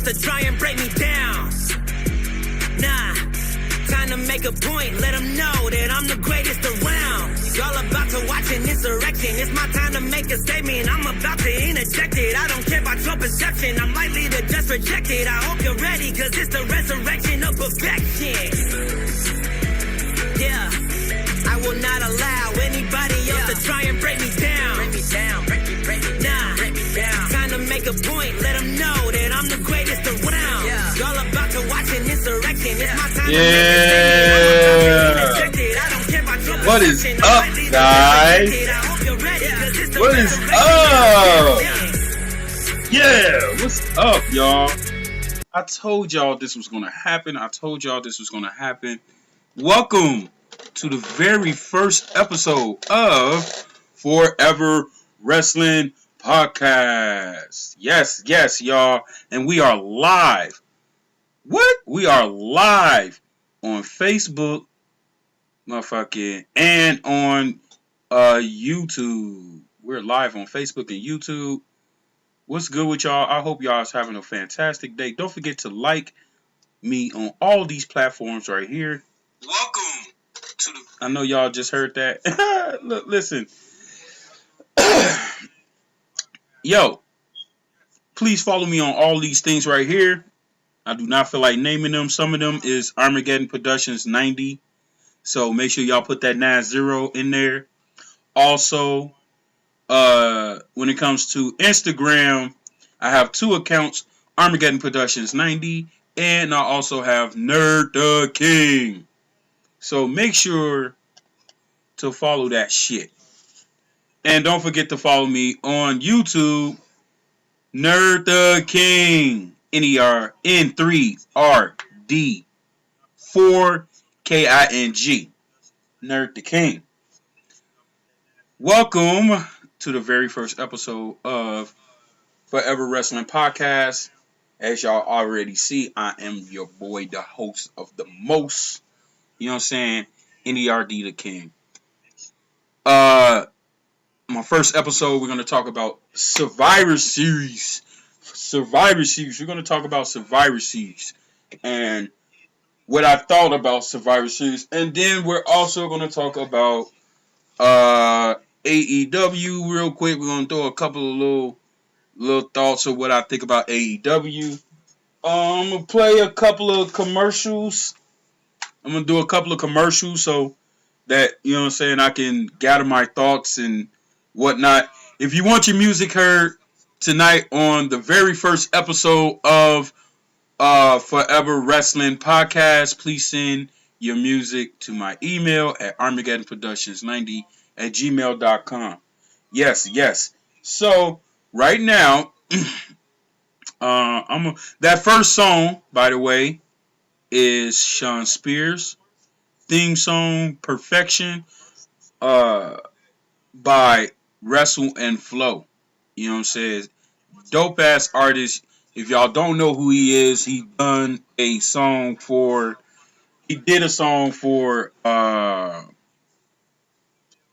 else to try and break me down. Nah, time to make a point, let them know that I'm the greatest around. Y'all about to watch an insurrection, it's my time to make a statement. I'm about to interject it, I don't care about your perception. I'm likely to just reject it, I hope you're ready, cause it's the resurrection of perfection. Yeah, I will not allow anybody else to try and break me down. Break me down, break me down. Time to make a point, let them know that I'm the greatest around. Y'all about to watch an insurrection, it's my time to make a statement. I don't care about your perception. What is up, guys? What is up? Yeah, what's up, y'all? I told y'all this was gonna happen. Welcome to the very first episode of Forever Wrestling Podcast. Yes, y'all. And we are live. What? We are live on Facebook, motherfucking, and on YouTube. We're live on Facebook and YouTube. What's good with y'all? I hope y'all is having a fantastic day. Don't forget to like me on all these platforms right here. Welcome to the... I know y'all just heard that. Look, listen. Yo, please follow me on all these things right here. I do not feel like naming them. Some of them is Armageddon Productions 90. So make sure y'all put that 90 in there. Also, when it comes to Instagram, I have two accounts, Armageddon Productions 90, and I also have Nerd the King. So make sure to follow that shit. And don't forget to follow me on YouTube, Nerd the King, NERD3RD4KING, Nerd the King. Welcome to the very first episode of Forever Wrestling Podcast. As y'all already see, I am your boy, the host of the most. You know what I'm saying? NERD the King. My first episode, we're going to talk about Survivor Series. We're going to talk about Survivor Series and what I thought about Survivor Series. And then we're also going to talk about AEW real quick. We're going to throw a couple of little thoughts of what I think about AEW. I'm going to play a couple of commercials. I'm going to do a couple of commercials so that, you know what I'm saying, I can gather my thoughts and whatnot. If you want your music heard tonight on the very first episode of Forever Wrestling Podcast, please send your music to my email at armageddonproductions90@gmail.com. Yes. So right now, that first song, by the way, is Sean Spears' theme song "Perfection" by Wrestle and Flow. You know what I'm saying? Dope ass artist. If y'all don't know who he is, he did a song for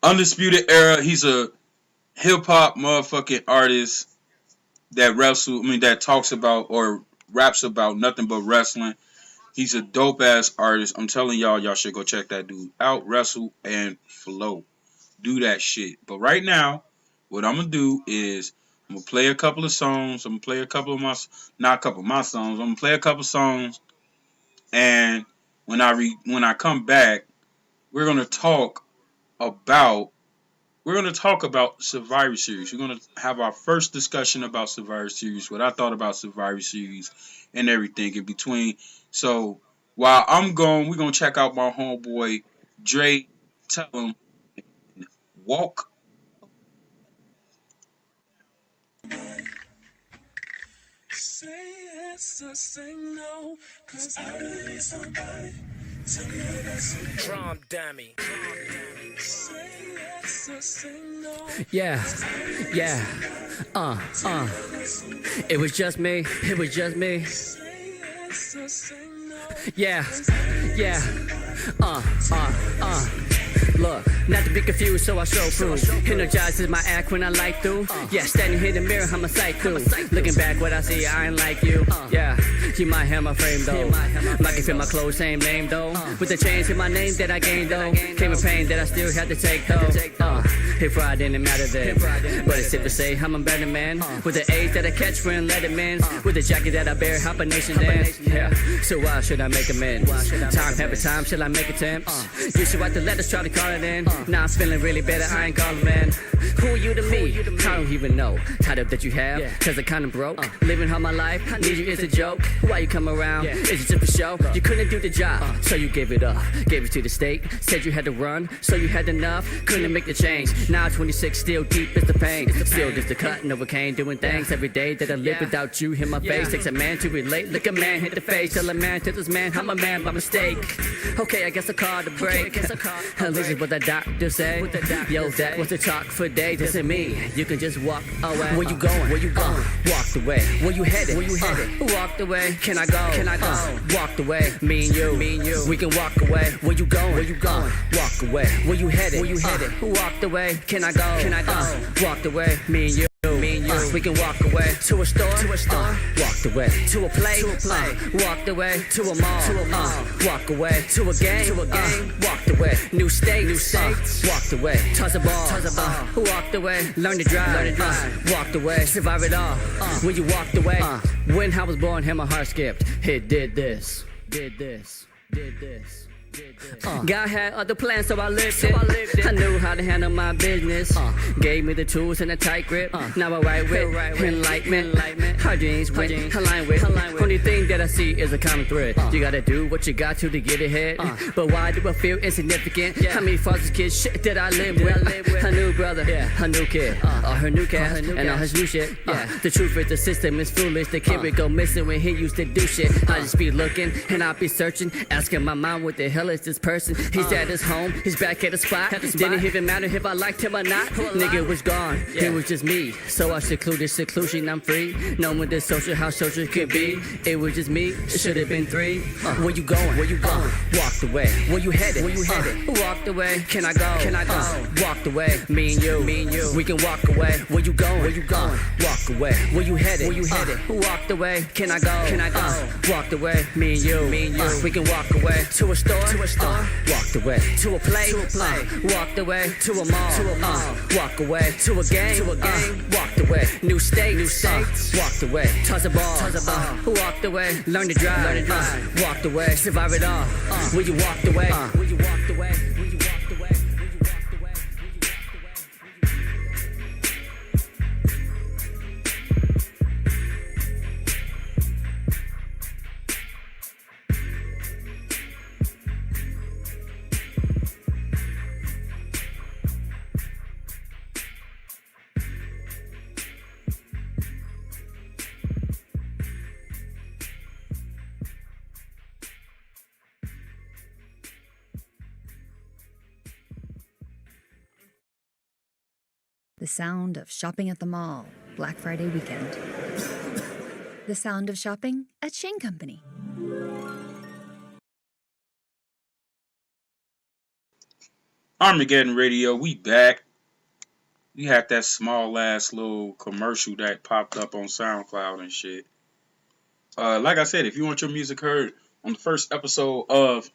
Undisputed Era. He's a hip hop motherfucking artist that talks about or raps about nothing but wrestling. He's a dope ass artist. I'm telling y'all should go check that dude out. Wrestle and Flow. Do that shit. But right now, what I'm gonna do is I'm gonna play a couple of songs. I'm gonna play a couple of my songs. I'm gonna play a couple songs, and when I come back, we're gonna talk about Survivor Series. We're gonna have our first discussion about Survivor Series. What I thought about Survivor Series and everything in between. So while I'm gone, we're gonna check out my homeboy Dre. Tell him walk. Say yes or say no, 'cause I really need somebody. Tell me that's Drum dummy. say yes or say no. Yeah. It was just me. Say yes or say no. Yeah. Look, not to be confused, so I show proof. Energizes my act when I light through. Yeah, standing here in the mirror, I'm a psycho. Looking back, what I see, I ain't like you. Yeah, you might have my frame though. Might can fit my clothes, same name though. With the change in my name that I gained though. Came with pain that I still had to take though. If I didn't matter then. But it's safe to say I'm a better man. With the age that I catch when Letterman's. With the jacket that I bear, Hopper Nation dance. Yeah, so why should I make amends? Time every time, shall I make attempts? You should write the letters, try to call it in. Now I'm feeling really better, I ain't calling man. Who are you to me? I don't even know. Tied up that you have, cause I kinda broke. Living all my life, need you is a joke. Why you come around? Is it just a show? You couldn't do the job, so you gave it up. Gave it to the state, said you had to run, so you had enough. Couldn't make the change. Now 26, still deep is the pain. Still just the cut, no cane, doing things every day that I live without you in my face. Takes a man to relate, look a man hit the face. Tell a man to this man, I'm a man by mistake. Okay, I guess I called a break. At least is what the doctor say. Yo, that was the talk for day. This ain't me. You can just walk away. Where you going? Where you going? Walked away. Where you headed? Where you headed? Walked away. Can I go? Can I go? Walked away. Me and you. Me and you. We can walk away. Where you going? Where you going? Walk away. Where you headed? Where you headed? Walked away. Can I go? Can I go? Walked away. Me and you. Me and you, we can walk away to a store, walked away to a play, walked away to a mall, walk away to a game, walked away, new state, walked away, toss a ball, walked away, learn to drive, walked away, survive it all. When you walked away, when I was born, had my heart skipped. It did this, did this, did this. God had other plans, so I lived it. I knew how to handle my business. Gave me the tools and a tight grip. Now I write with enlightenment. Our dreams went align with. Only thing that I see is a common thread. You gotta do what you got to get ahead. But why do I feel insignificant? How many foster kids shit did I live with? A new brother, a new kid, her new cat, and all his new shit. The truth is the system is foolish. The kid would go missing when he used to do shit. I just be looking and I be searching, asking my mom what the hell is this person? He's at his home, he's back at the spot. Didn't even matter if I liked him or not. Nigga was gone, it was just me. So I secluded seclusion, I'm free. Knowing this social, how social could be. It was just me, it should have been three. Where you going? Where you going? Walked away. Where you headed? Where you headed? Walked away. Can I go? Can I go? Walked away. Me and you. We can walk away. Where you going? Where you going? Walk away. Where you headed? Where you headed? Walked away. Can I go? Can I go? Walked away. Me and you. We can walk away to a store. Walked away to a play. Walked away to a mall. Walk away to a game. Walked away. New state. Walked away. Toss a ball. Walked away. Learn to drive. Walked away. Survive it all. When you walked away. When you walked away. When you walked away. When you walked away. When you walked away. The sound of shopping at the mall, Black Friday weekend. The sound of shopping at Shane Company. Armageddon Radio, we back. We had that small ass little commercial that popped up on SoundCloud and shit. Like I said, if you want your music heard on the first episode of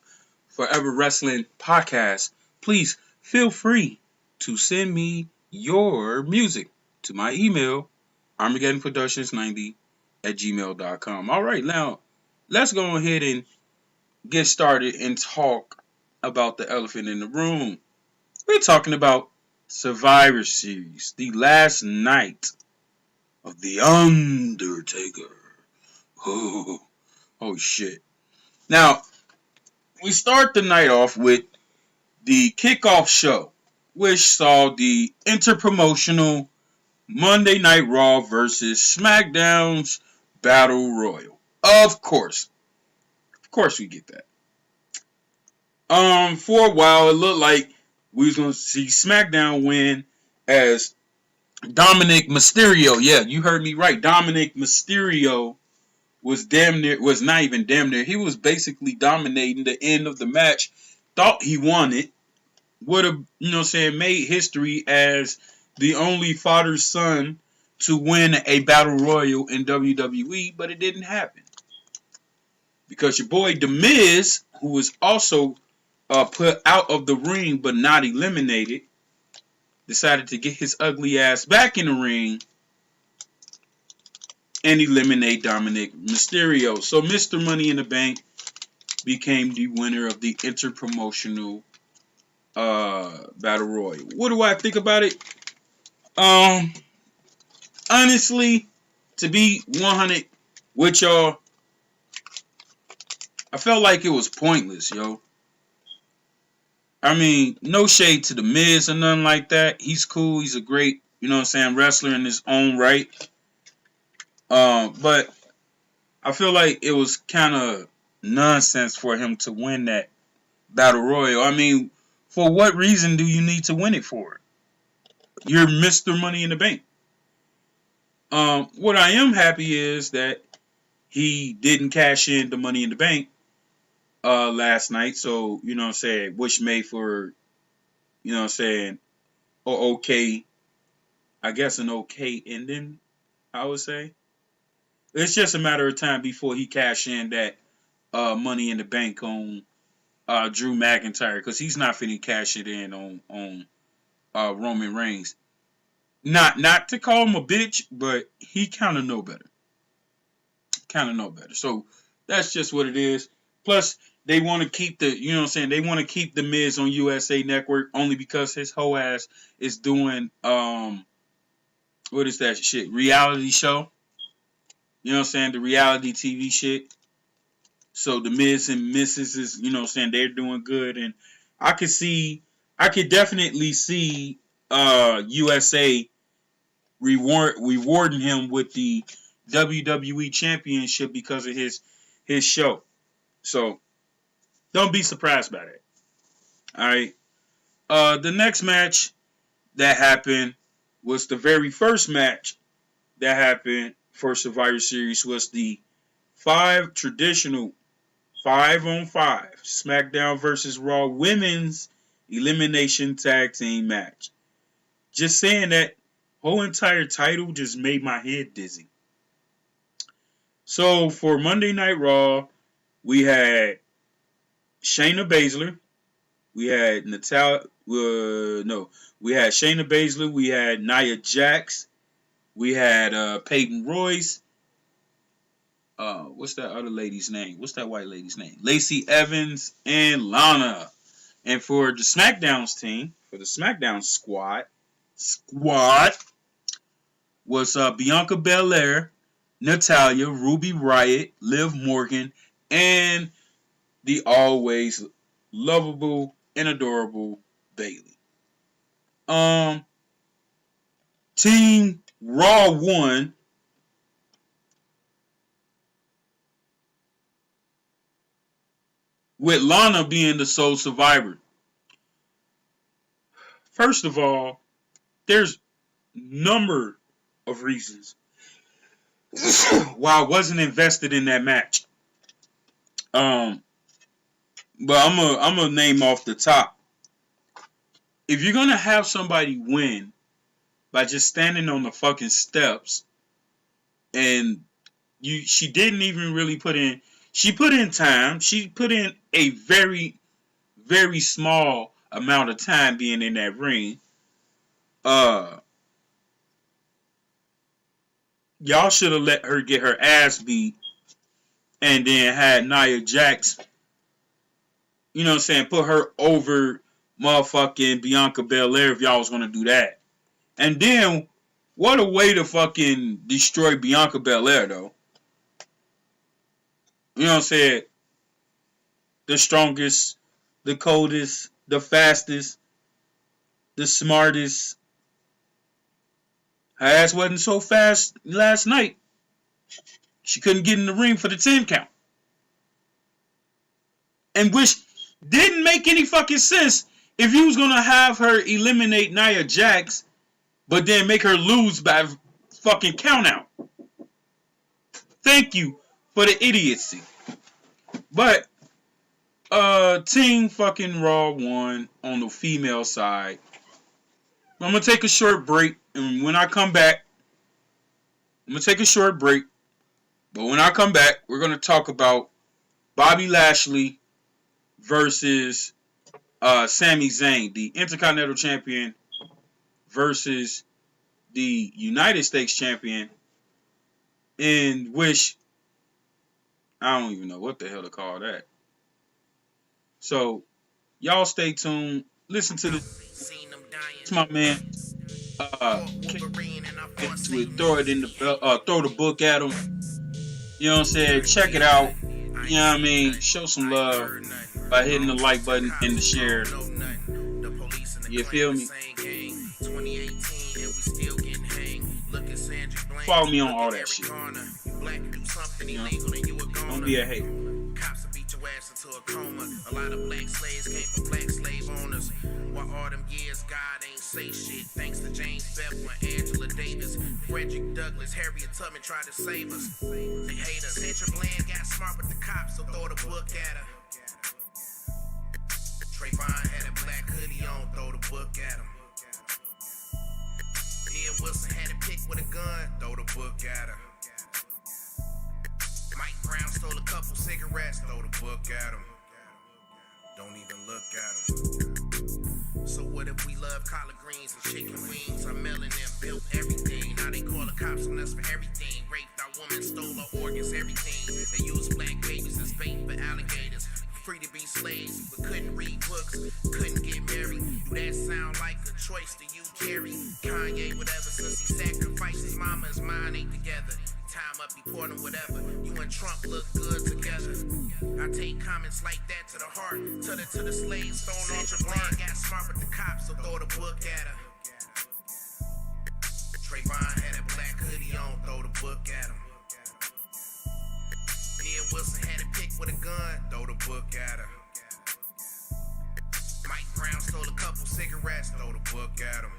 Forever Wrestling Podcast, please feel free to send me your music to my email, armageddonproductions90@gmail.com. All right, now let's go ahead and get started and talk about the elephant in the room. We're talking about Survivor Series, the last night of The Undertaker. Oh shit. Now, we start the night off with the kickoff show, which saw the interpromotional Monday Night Raw versus SmackDown's Battle Royal. Of course we get that. For a while, it looked like we was going to see SmackDown win as Dominic Mysterio. Yeah, you heard me right. Dominic Mysterio was not even damn near. He was basically dominating the end of the match. Thought he won it. would have, made history as the only father-son to win a battle royal in WWE, but it didn't happen. Because your boy The Miz, who was also put out of the ring but not eliminated, decided to get his ugly ass back in the ring and eliminate Dominic Mysterio. So Mr. Money in the Bank became the winner of the Interpromotional Battle Royal. What do I think about it? Honestly, to be 100 with y'all, I felt like it was pointless, yo. I mean, no shade to The Miz or nothing like that. He's cool. He's a great, wrestler in his own right. But I feel like it was kind of nonsense for him to win that Battle Royal. I mean, for what reason do you need to win it for? You're Mr. Money in the Bank. What I am happy is that he didn't cash in the Money in the Bank last night. So, which made for, okay, I guess an okay ending, I would say. It's just a matter of time before he cash in that Money in the Bank on Drew McIntyre, because he's not finna cash it in on Roman Reigns. Not to call him a bitch, but he kind of know better. So that's just what it is. Plus, they want to keep the, they want to keep the Miz on USA Network only because his whole ass is doing, what is that shit? Reality show. The reality TV shit. So the Miz and Mrs. is, they're doing good. And I could definitely see USA rewarding him with the WWE Championship because of his show. So don't be surprised by that. Alright. The next match that happened was the very first match that happened for Survivor Series, was the traditional 5-on-5 SmackDown vs. Raw Women's Elimination Tag Team match. Just saying that whole entire title just made my head dizzy. So for Monday Night Raw, we had Shayna Baszler, we had Shayna Baszler, we had Nia Jax, we had Peyton Royce. What's that other lady's name? What's that white lady's name? Lacey Evans and Lana. And for the SmackDown's team, for the SmackDown squad was Bianca Belair, Natalya, Ruby Riott, Liv Morgan, and the always lovable and adorable Bayley. Team Raw won with Lana being the sole survivor. First of all, there's number of reasons why I wasn't invested in that match. But I'm gonna name off the top. If you're gonna have somebody win by just standing on the fucking steps, and she didn't even really put in. She put in time. She put in a very, very small amount of time being in that ring. Y'all should have let her get her ass beat and then had Nia Jax, put her over motherfucking Bianca Belair if y'all was going to do that. And then, what a way to fucking destroy Bianca Belair, though. The strongest, the coldest, the fastest, the smartest. Her ass wasn't so fast last night. She couldn't get in the ring for the 10 count. And which didn't make any fucking sense if you was going to have her eliminate Nia Jax, but then make her lose by fucking count out. Thank you for the idiocy. But Team fucking Raw won on the female side. I'm gonna take a short break, and when I come back, but when I come back, we're gonna talk about Bobby Lashley versus Sami Zayn, the Intercontinental Champion versus the United States Champion, in which I don't even know what the hell to call that. So, y'all stay tuned. Listen to it's my man. Throw the book at him. You know what I'm saying? Check it out. You know what I mean? Show some love by hitting the like button and the share. You feel me? Follow me on all that shit. You know? Don't be a hater. Into a coma. A lot of black slaves came from black slave owners. While all them years God ain't say shit. Thanks to James Bevel and Angela Davis, Frederick Douglass, Harriet Tubman tried to save us. They hate us. Sandra Bland got smart with the cops, so throw the book at her. Trayvon had a black hoodie on, throw the book at him. Ed Wilson had a pick with a gun, throw the book at her. Mike Brown stole a couple cigarettes, throw the book at him. Don't even look at him. So what if we love collard greens and chicken wings? Our melanin built everything. Now they call the cops on us for everything. Raped our woman, stole our organs, everything. They use black babies as bait for alligators. Free to be slaves, but couldn't read books, couldn't get married. Do that sound like a choice to you, Kerry? Kanye, whatever, since he sacrificed his mama, his mind ain't together. Time up, deport him, whatever. You and Trump look good together. I take comments like that to the heart. Tell it to the slaves, thrown off the blind. Got smart with the cops, so throw the book at her. Trayvon had a black hoodie on, throw the book at him. Ed Wilson had a pick with a gun, throw the book at her. Mike Brown stole a couple cigarettes, throw the book at him.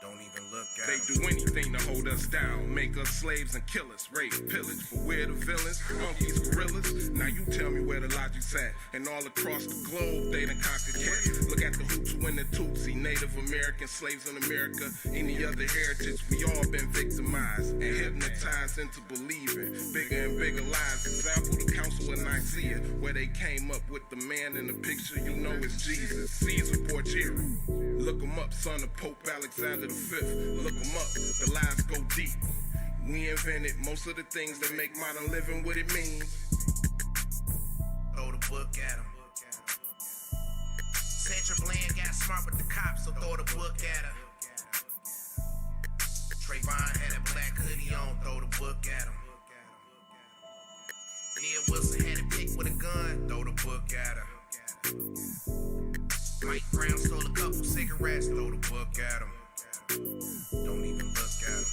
Don't even look at They do anything to hold us down, make us slaves and kill us, rape, pillage. But we're the villains, monkeys, gorillas. Now you tell me where the logic's at. And all across the globe, they done conquered cats. Look at the Hutu and the Tutsi, Native American slaves in America. Any other heritage, we all been victimized and hypnotized into believing bigger and bigger lies. Example, the Council of Nicaea, where they came up with the man in the picture you know is Jesus, Caesar Borgia. Look him up, son of Pope Alexander V. Look him up, the lies go deep. We invented most of the things that make modern living what it means. Throw the book at him. Sandra Bland got smart with the cops, so throw the book at her. Trayvon had a black hoodie on, throw the book at him. Ed Wilson had a pick with a gun, throw the book at her. Mike Brown stole a couple cigarettes, throw the book at him. Don't even look at him.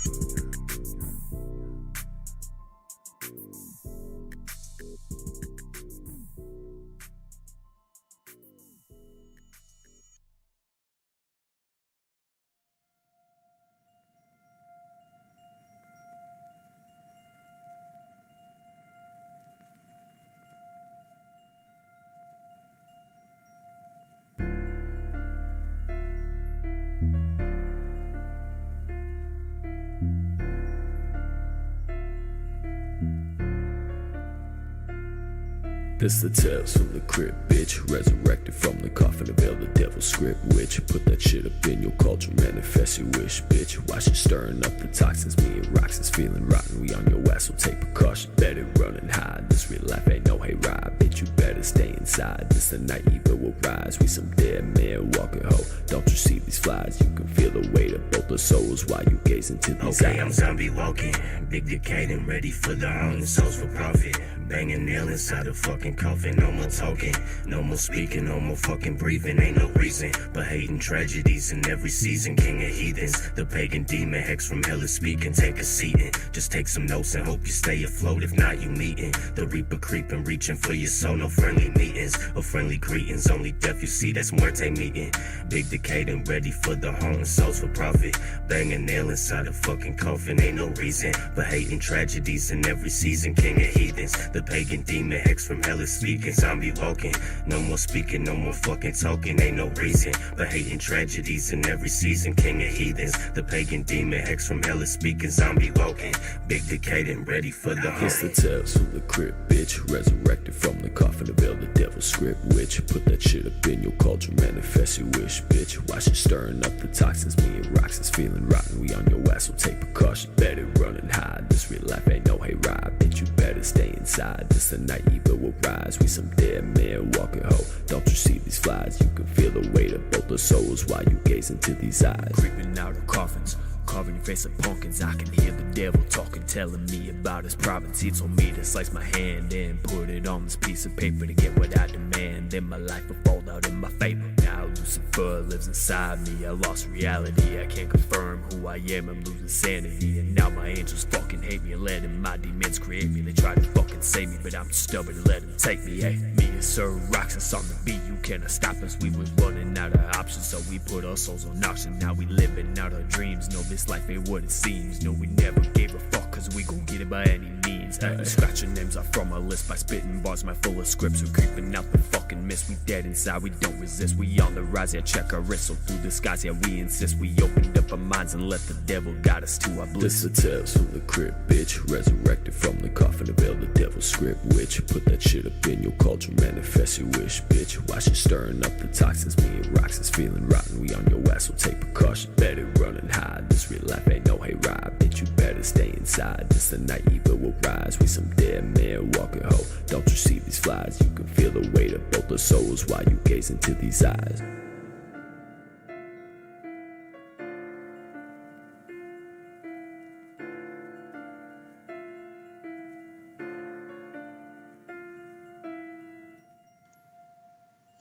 This the tales from the crypt, bitch. Resurrected from the coffin, avail the devil's script, witch. Put that shit up in your culture, manifest your wish, bitch. Watch it stirring up the toxins. Me and Roxy's feeling rotten. We on your ass, so take precaution. Better run and hide. This real life ain't no hayride, bitch. You better stay inside. This the night evil will rise. We some dead men walking hoe. Don't you see these flies? You can feel the weight of both the souls while you gaze into these eyes. I'm zombie walking, big decaying, ready for the haunting souls for profit. Banging nail inside the fucking coffin. No more talking, no more speaking, no more fucking breathing. Ain't no reason but hating tragedies in every season. King of heathens, the pagan demon hex from hell is speaking. Take a seat and just take some notes and hope you stay afloat. If not, you meeting the reaper creeping, reaching for your soul. No friendly meetings or friendly greetings. Only death you see, that's muerte meeting. Big decaying, ready for the haunting souls for profit. Banging nail inside the fucking coffin. Ain't no reason but hating tragedies in every season. King of heathens, The pagan demon hex from hell is speaking, zombie walking. No more speaking, no more fucking talking, ain't no reason. But hating tragedies in every season, king of heathens. The pagan demon hex from hell is speaking, zombie walking. Big decadent, ready for the It's the tales from the crypt, bitch. Resurrected from the coffin to veil the devil's script, witch. Put that shit up in your cauldron, manifest your wish, bitch. Watch it stirring up the toxins. Me and Roxan's feeling rotten. We on your ass, so take precaution. Better run and hide. This real life ain't no hayride, bitch. You better stay inside. This the night evil will rise. We some dead men walking hoe. Don't you see these flies? You can feel the weight of both the souls while you gaze into these eyes. Creeping out of coffins, carving your face of pumpkins. I can hear the devil talking, telling me about his province. He told me to slice my hand and put it on this piece of paper to get what I demand. Then my life will fall out in my favor. Now Lucifer lives inside me. I lost reality. I can't confirm who I am. I'm losing sanity. And now my angels fucking hate me and letting my demons create me. They try to fucking save me, but I'm stubborn to let them take me. Hey, me and Sir Roxas on the beat. You cannot stop us. We was running out of options, so we put our souls on auction. Now we living out our dreams. No, this life ain't what it seems. No, we never gave a fuck, cause we gon' get it by any means. Scratching names off from our list by spitting bars, my full of scripts. We're creeping out the fucking mist. We dead inside, we don't resist. We on the rise, yeah, check our wrists. So through the skies, yeah, we insist. We opened up our minds and let the devil guide us to our bliss. This the tales from the crypt, bitch. Resurrected from the coffin to veil the devil's script, witch. Put that shit up in your cauldron, manifest your wish, bitch. Watch it stirring up the toxins. Me and Roxan's feeling rotten. We on your ass, so take precaution. Better run and hide. This real life ain't no hayride, bitch. You better stay inside. This the night evil will rise. We some dead men walking hoe. Don't you see these flies? You can feel the weight of both the souls while you gaze into these eyes.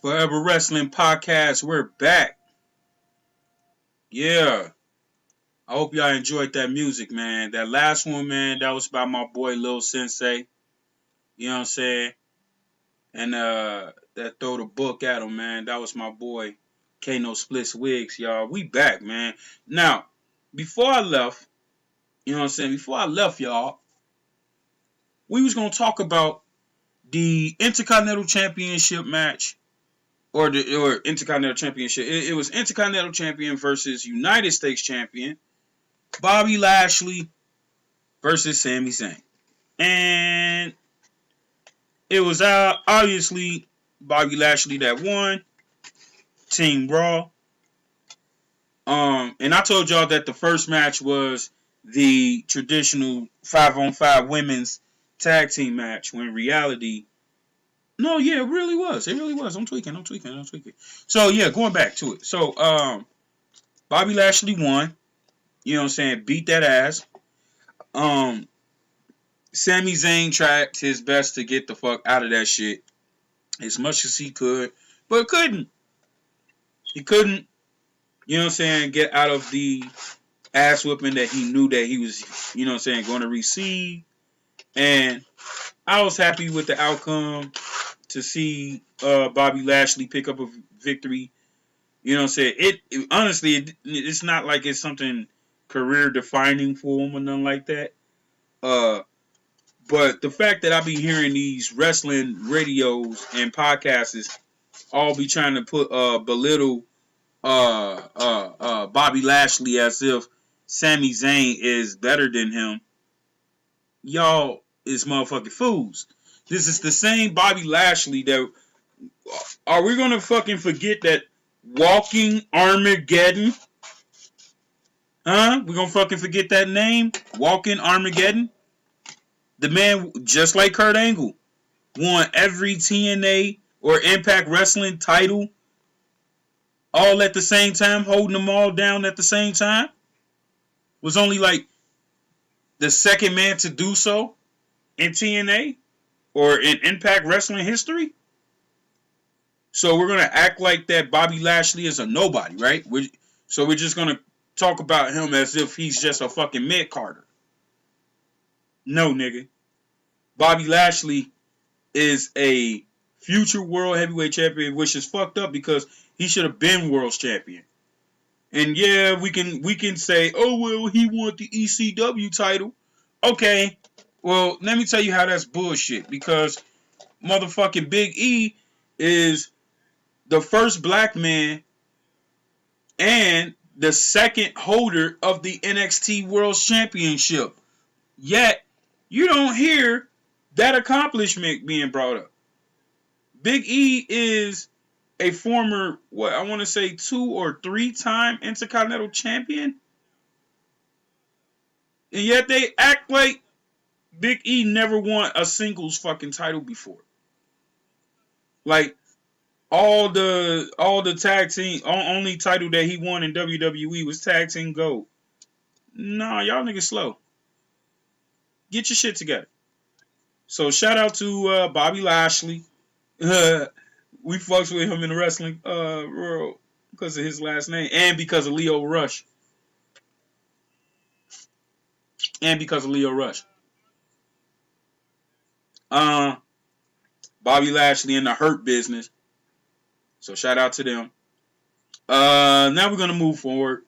Forever Wrestling Podcast, we're back. Yeah. I hope y'all enjoyed that music, man. That last one, man, that was by my boy Lil Sensei. You know what I'm saying? And that Throw the Book at him, man. That was my boy Kano Splits Wigs, y'all. We back, man. Now, before I left, you know what I'm saying? Before I left, y'all, we was going to talk about the Intercontinental Championship match. Or Intercontinental Championship. It was Intercontinental Champion versus United States Champion. Bobby Lashley versus Sami Zayn. And it was obviously Bobby Lashley that won. Team Raw. And I told y'all that the first match was the traditional 5-on-5 women's tag team match, when in reality, no, yeah, it really was. It really was. I'm tweaking. So, yeah, going back to it. So, Bobby Lashley won. You know what I'm saying? Beat that ass. Sami Zayn tried his best to get the fuck out of that shit as much as he could, but couldn't. He couldn't, you know what I'm saying, get out of the ass whipping that he knew that he was, you know what I'm saying, going to receive. And I was happy with the outcome to see Bobby Lashley pick up a victory. You know what I'm saying? Honestly, it's not like it's something career defining for him or nothing like that. But the fact that I be hearing these wrestling radios and podcasts all be trying to put belittle Bobby Lashley as if Sami Zayn is better than him, y'all is motherfucking fools. This is the same Bobby Lashley that... Are we going to fucking forget that Walking Armageddon? Huh? We're going to fucking forget that name? Walking Armageddon? The man, just like Kurt Angle, won every TNA or Impact Wrestling title all at the same time, holding them all down at the same time. Was only like the second man to do so in TNA or in Impact Wrestling history. So we're going to act like that Bobby Lashley is a nobody, right? So we're just going to talk about him as if he's just a fucking mid-carder. No, nigga. Bobby Lashley is a future world heavyweight champion, which is fucked up because he should have been world's champion. And yeah, we can say, oh, well, he won the ECW title. Okay, Well, let me tell you how that's bullshit. Because motherfucking Big E is the first black man and the second holder of the NXT World Championship. Yet, you don't hear that accomplishment being brought up. Big E is a former, 2 or 3 time Intercontinental Champion. And yet they act like Big E never won a singles fucking title before. Like, all the tag team, only title that he won in WWE was Tag Team Gold. Nah, y'all niggas slow. Get your shit together. So shout out to Bobby Lashley. We fucks with him in the wrestling world because of his last name and because of Leo Rush. Bobby Lashley in the Hurt Business. So shout out to them. Now we're going to move forward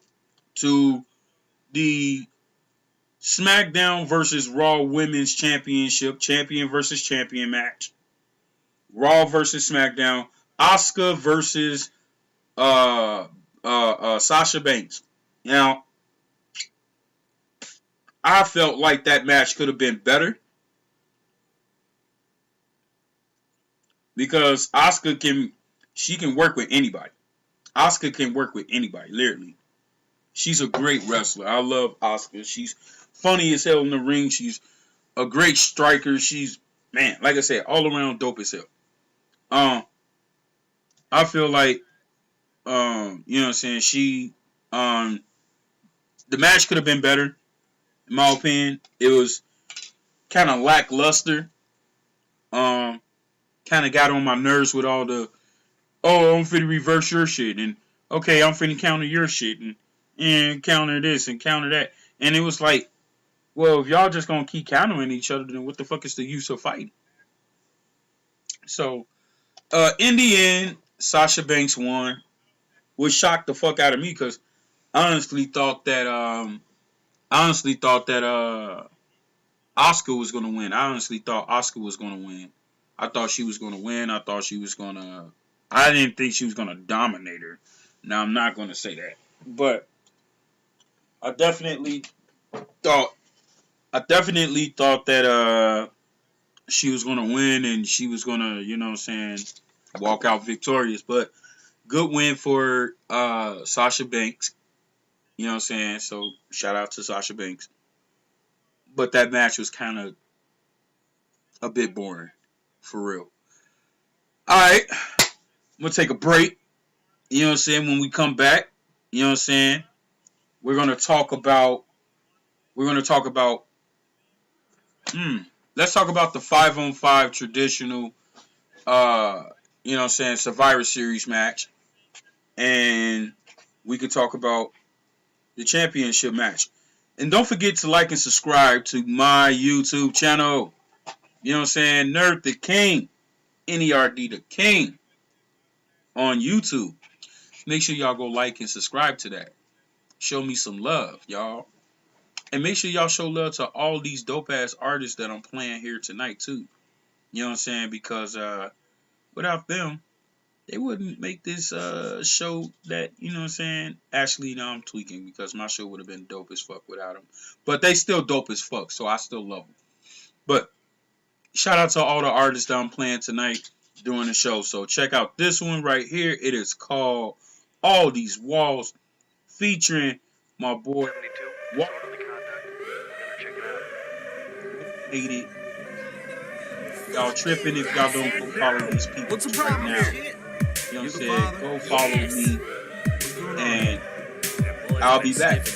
to the SmackDown versus Raw Women's Championship, champion versus champion match. Raw versus SmackDown. Asuka versus Sasha Banks. Now, I felt like that match could have been better. Because Asuka can work with anybody. Asuka can work with anybody, literally. She's a great wrestler. I love Asuka. She's funny as hell in the ring. She's a great striker. She's, man, like I said, all around dope as hell. I feel like, you know what I'm saying, the match could have been better, in my opinion. It was kind of lackluster. Kind of got on my nerves with all the, I'm finna reverse your shit, and okay, I'm finna counter your shit, and counter this, and counter that. And it was like, well, if y'all just gonna keep countering each other, then what the fuck is the use of fighting? So, in the end, Sasha Banks won, which shocked the fuck out of me, because I honestly thought that Asuka was gonna win. I honestly thought Asuka was gonna win. I thought she was gonna win. I didn't think she was gonna dominate her. Now, I'm not gonna say that, but I definitely thought that she was gonna win and she was gonna, you know what I'm saying, walk out victorious. But good win for Sasha Banks. You know what I'm saying? So shout out to Sasha Banks. But that match was kind of a bit boring, for real. Alright, I'm gonna take a break. You know what I'm saying? When we come back, you know what I'm saying, we're gonna talk about let's talk about the 5-on-5 traditional you know what I'm saying, Survivor Series match. And we could talk about the championship match. And don't forget to like and subscribe to my YouTube channel. You know what I'm saying? Nerd the King. N-E-R-D the King. On YouTube. Make sure y'all go like and subscribe to that. Show me some love, y'all. And make sure y'all show love to all these dope-ass artists that I'm playing here tonight, too. You know what I'm saying? Because without them, they wouldn't make this show that, you know what I'm saying? Actually, no, I'm tweaking because my show would have been dope as fuck without them. But they still dope as fuck, so I still love them. But shout out to all the artists that I'm playing tonight during the show. So check out this one right here. It is called All These Walls, featuring my boy. Hate it. Y'all tripping if y'all don't go follow these people right now. You know what I'm saying? Go follow me, and I'll be back.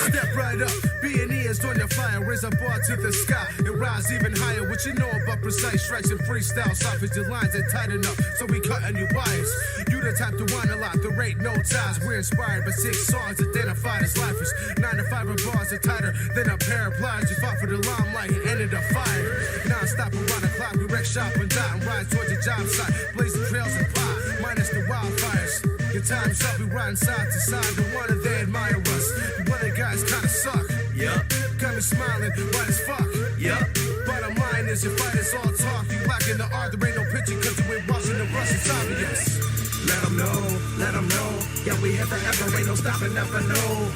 Step right up, B&E's on your fire, raise a bar to the sky and rise even higher. What you know about precise strikes and freestyle, softens your lines and tighten up, so we cutting your wires. You the type to whine a lot, there ain't no ties. We're inspired by 6 songs identified as lifers. 9 to 5 bars are tighter than a pair of pliers. You fought for the limelight and ended up fire. Non-stop around the clock, we wreck shop and dot and ride towards your job site, blazing trails and pie, minus the wildfires. Your time's up, we riding side to side, no wonder they admire us. You other guys kinda suck. Yup. Got me smiling, bright as fuck. Yup. Bottom line is your fighters all talk. You lacking the art, there ain't no pitching cause you ain't watching the rush. It's obvious. Let them know. Yeah, we here forever, ain't no stopping, never know.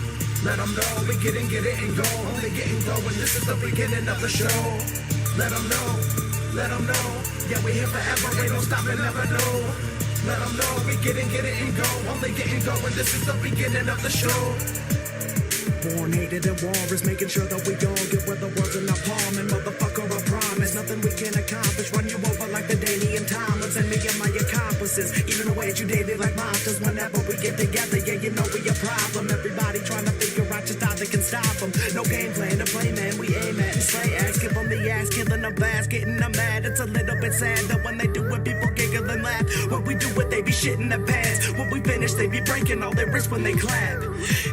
Let them know, we get it and go. Only getting going, this is the beginning of the show. Let them know. Yeah, we here forever, ain't no stopping, never know. Let them know, we get it and go. Only getting going, this is the beginning of the show. Born, hated, and war is making sure that we all get where the world's in our palm. And motherfucker, I promise nothing we can accomplish. Run you over like the daily and timeless. And me and my accomplices, even the way that you dated like monsters. Whenever we get together, yeah, you know we a problem. Everybody trying to figure out just how they can stop them. No game plan to play, man, we aim at and slay ass. Give them the ass, killing them fast, getting them mad. It's a little bit sad that when they do it, people giggle and laugh. When we do it, they be shitting their pants. When we finish, they be breaking all their wrists when they clap.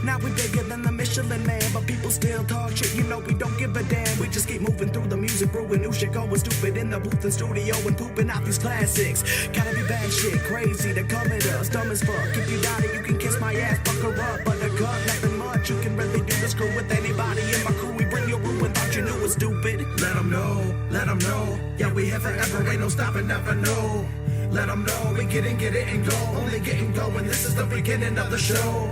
Now we bigger than the Michelin Man, but people still talk shit, you know we don't give a damn. We just keep moving through the music, brewing new shit, going stupid in the booth and studio and pooping out these classics. Gotta be bad shit, crazy to come at us, dumb as fuck. If you doubt it, you can kiss my ass, fuck her up. Buttercup, nothing much, you can really do this crew with anybody in my crew. We bring your ruin, thought you knew it was stupid. Let them know, yeah, we here forever, ain't no stopping, never know. Let them know, we get it and go. Only getting going, this is the beginning of the show.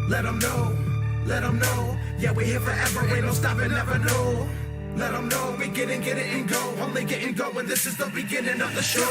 Let them know, yeah, we here forever, ain't no stopping, never know. Let them know, we get it and go. Only getting going, this is the beginning of the show.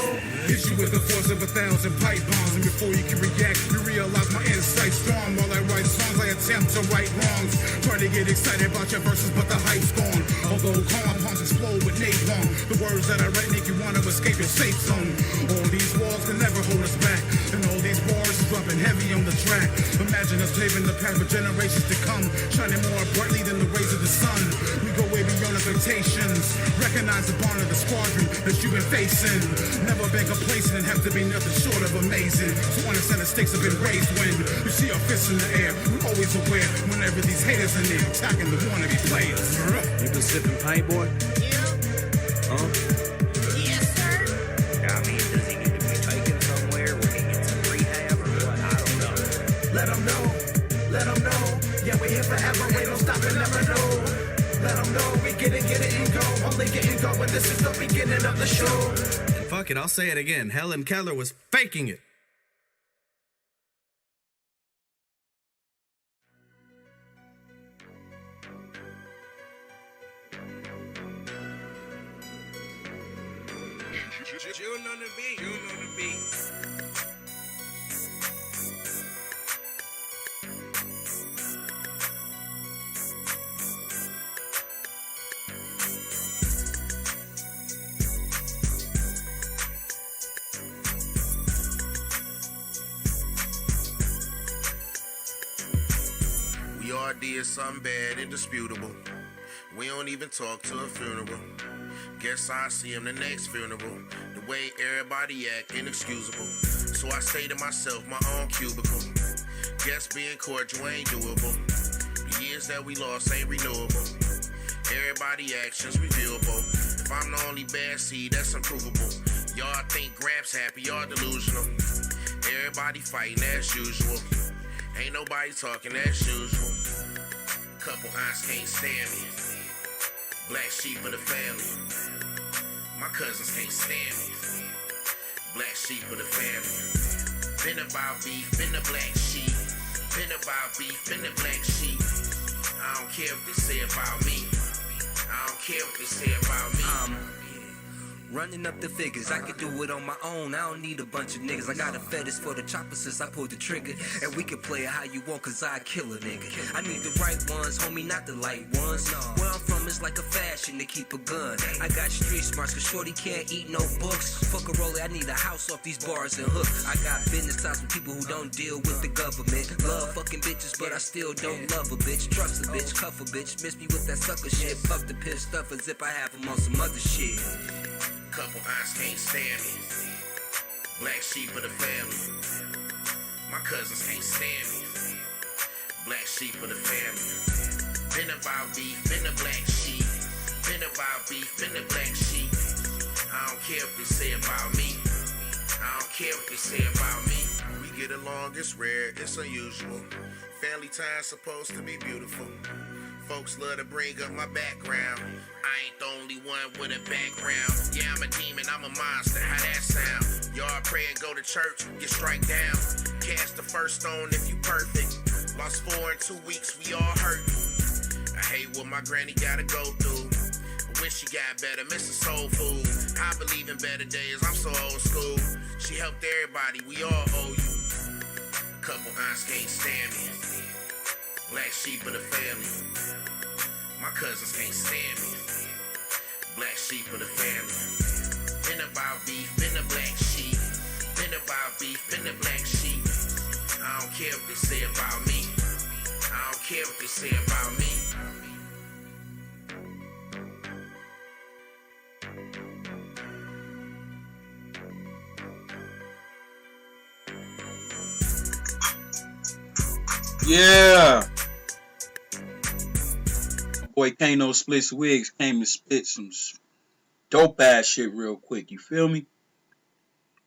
Hit you with the force of 1,000 pipe bombs, and before you can react, you realize my insight's strong. While I write songs, I attempt to right wrongs. Try to get excited about your verses, but the hype's gone. Although compounds explode with napalm, the words that I write make you want to escape your safe zone. All these walls can never hold us back, and all these bars dropping heavy on the track. Imagine us paving the path for generations to come, shining more brightly than the rays of the sun. We go way beyond expectations. Recognize the bond of the squadron that you've been facing. Never been complacent and have to be nothing short of amazing. So understand the stakes have been raised when you see our fists in the air. We're always aware whenever these haters in there attacking the wannabe players. You been sipping paint, boy? Yeah. Huh? Yes, sir. I mean, does he need to be taken somewhere? Will he get some rehab or what? I don't know. Let them know. Yeah, we here forever, ain't no stopping, never know. Let them know, we get it and go. Only getting going, this is the beginning of the show. And fuck it, I'll say it again. Helen Keller was faking it. June on the beat. We all did something bad, indisputable. We don't even talk to a funeral. Guess I see him the next funeral. The way everybody act, inexcusable. So I say to myself, my own cubicle. Guess being cordial ain't doable. The years that we lost ain't renewable. Everybody actions reviewable. If I'm the only bad seed, that's improvable. Y'all think Gramps happy, y'all delusional. Everybody fighting as usual. Ain't nobody talking as usual. Couple aunts can't stand me. Black sheep of the family. My cousins can't stand me. Black sheep of the family. Been about beef, been the black sheep. Been about beef, been the black sheep. I don't care what they say about me. I don't care what they say about me. Running up the figures, I can do it on my own. I don't need a bunch of niggas. I got a fetish for the chopper since I pulled the trigger. And we can play it how you want, cause I kill a nigga. I need the right ones, homie, not the light ones. Where I'm from is like a fashion to keep a gun. I got street smarts, cause shorty can't eat no books. Fuck a roller, I need a house off these bars and hooks. I got business ties with people who don't deal with the government. Love fucking bitches, but I still don't love a bitch. Trust a bitch, cuff a bitch, miss me with that sucker shit. Fuck the piss stuff as if I have them on some other shit. Couple aunts can't stand me. Black sheep of the family. My cousins can't stand me. Black sheep of the family. Been about beef, been the black sheep. Been about beef, been the black sheep. I don't care what they say about me. I don't care what they say about me. We get along, it's rare, it's unusual. Family time's supposed to be beautiful. Folks love to bring up my background. I ain't the only one with a background. Yeah, I'm a demon, I'm a monster. How that sound? Y'all pray and go to church, get strike down. Cast the first stone if you perfect. Lost 4 in 2 weeks, we all hurt. I hate what my granny gotta go through. I wish she got better, miss the soul food. I believe in better days, I'm so old school. She helped everybody, we all owe you. Couple aunts can't stand me. Black sheep of the family. My cousins can't stand me. Black sheep of the family. Been about beef, been a black sheep. Been about beef, been a black sheep. I don't care what they say about me. I don't care what they say about me. Yeah. My boy Kano Splits Wigs came to spit some dope ass shit real quick. You feel me?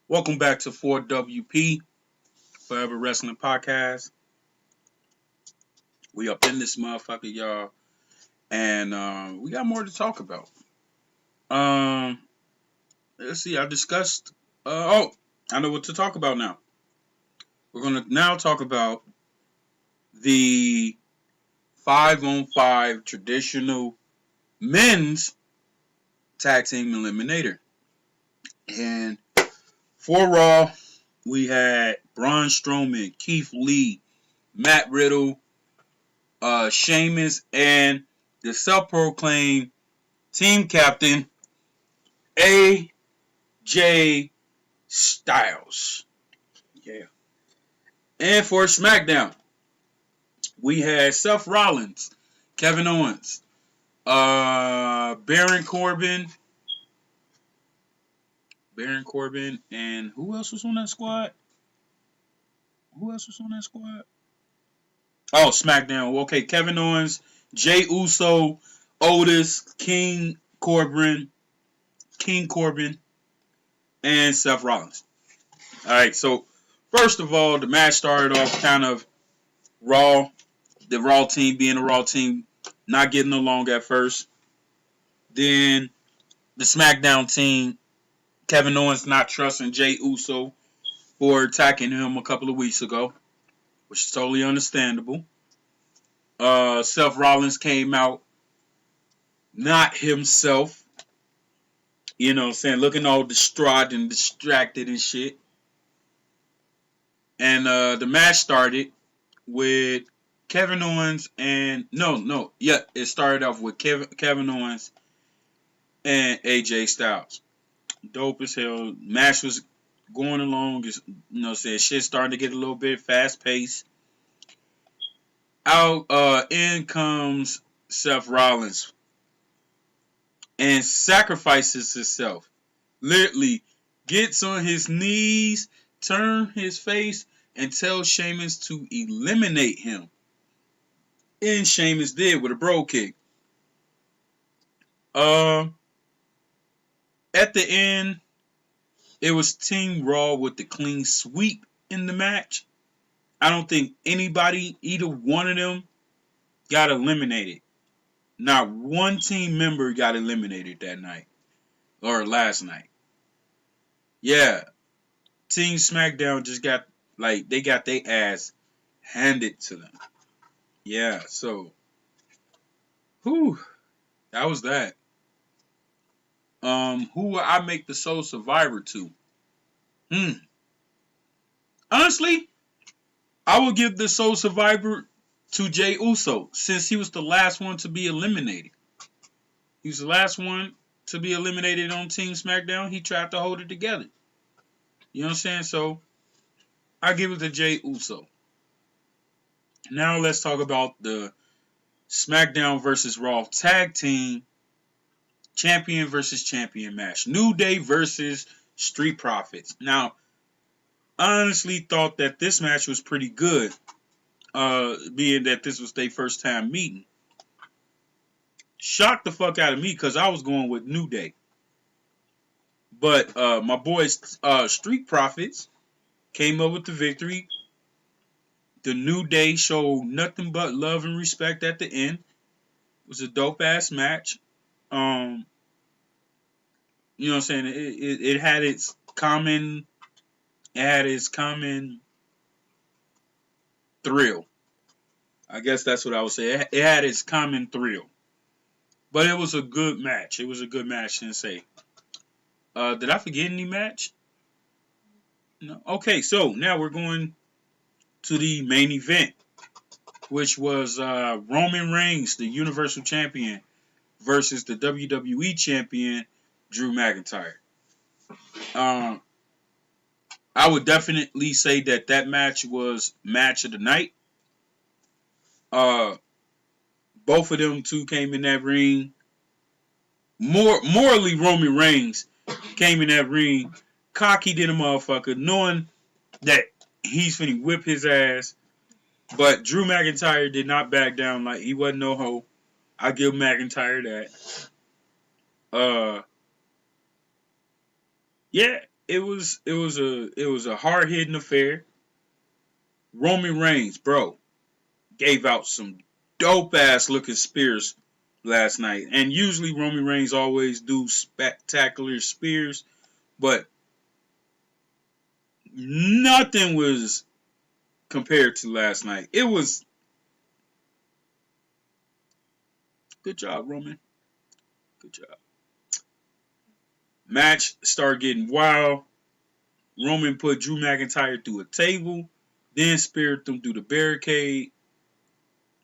Welcome back to 4WP, Forever Wrestling Podcast. We up in this motherfucker, y'all. And we got more to talk about. Let's see, I discussed I know what to talk about now. We're gonna now talk about the 5-on-5 traditional men's tag team eliminator. And for Raw, we had Braun Strowman, Keith Lee, Matt Riddle, Sheamus, and the self-proclaimed team captain, AJ Styles. Yeah. And for SmackDown, we had Seth Rollins, Kevin Owens, Baron Corbin, and who else was on that squad? Oh, SmackDown. Okay, Kevin Owens, Jey Uso, Otis, King Corbin, and Seth Rollins. All right, so first of all, the match started off kind of Raw. The Raw team being a Raw team, not getting along at first. Then the SmackDown team, Kevin Owens not trusting Jey Uso for attacking him a couple of weeks ago, which is totally understandable. Seth Rollins came out not himself, you know what I'm saying, looking all distraught and distracted and shit. And the match started with Kevin Owens and it started off with Kevin Owens and AJ Styles. Dope as hell. Match was going along, shit starting to get a little bit fast paced. In comes Seth Rollins and sacrifices himself. Literally gets on his knees, turn his face, and tells Sheamus to eliminate him. And Sheamus did with a bro kick. At the end, it was Team Raw with the clean sweep in the match. I don't think either one of them, got eliminated. Not one team member got eliminated that night. Or last night. Yeah. Team SmackDown just got, they got their ass handed to them. Yeah, so, that was that. Who will I make the sole survivor to? Honestly, I will give the sole survivor to Jey Uso, since he was the last one to be eliminated. He was the last one to be eliminated on Team SmackDown. He tried to hold it together. You know what I'm saying? So, I give it to Jey Uso. Now let's talk about the SmackDown versus Raw Tag Team Champion versus Champion match. New Day versus Street Profits. Now, I honestly thought that this match was pretty good, being that this was their first time meeting. Shocked the fuck out of me because I was going with New Day. But my boys, Street Profits, came up with the victory. The New Day showed nothing but love and respect at the end. was a dope ass match. You know what I'm saying? It had its common thrill. I guess that's what I would say. It had its common thrill. But it was a good match. It was a good match, Sensei. Did I forget any match? No. Okay, so now we're going to the main event, which was Roman Reigns, the Universal Champion, versus the WWE Champion, Drew McIntyre. I would definitely say that match was match of the night. Both of them two came in that ring. Morally, Roman Reigns came in that ring, cocky than a motherfucker, knowing that he's finna whip his ass. But Drew McIntyre did not back down. Like, he wasn't no hoe. I give McIntyre that. Yeah, it was a hard hitting affair. Roman Reigns, bro, gave out some dope ass looking spears last night. And usually Roman Reigns always do spectacular spears, but nothing was compared to last night. It was good job, Roman. Good job. Match started getting wild. Roman put Drew McIntyre through a table, then speared him through the barricade,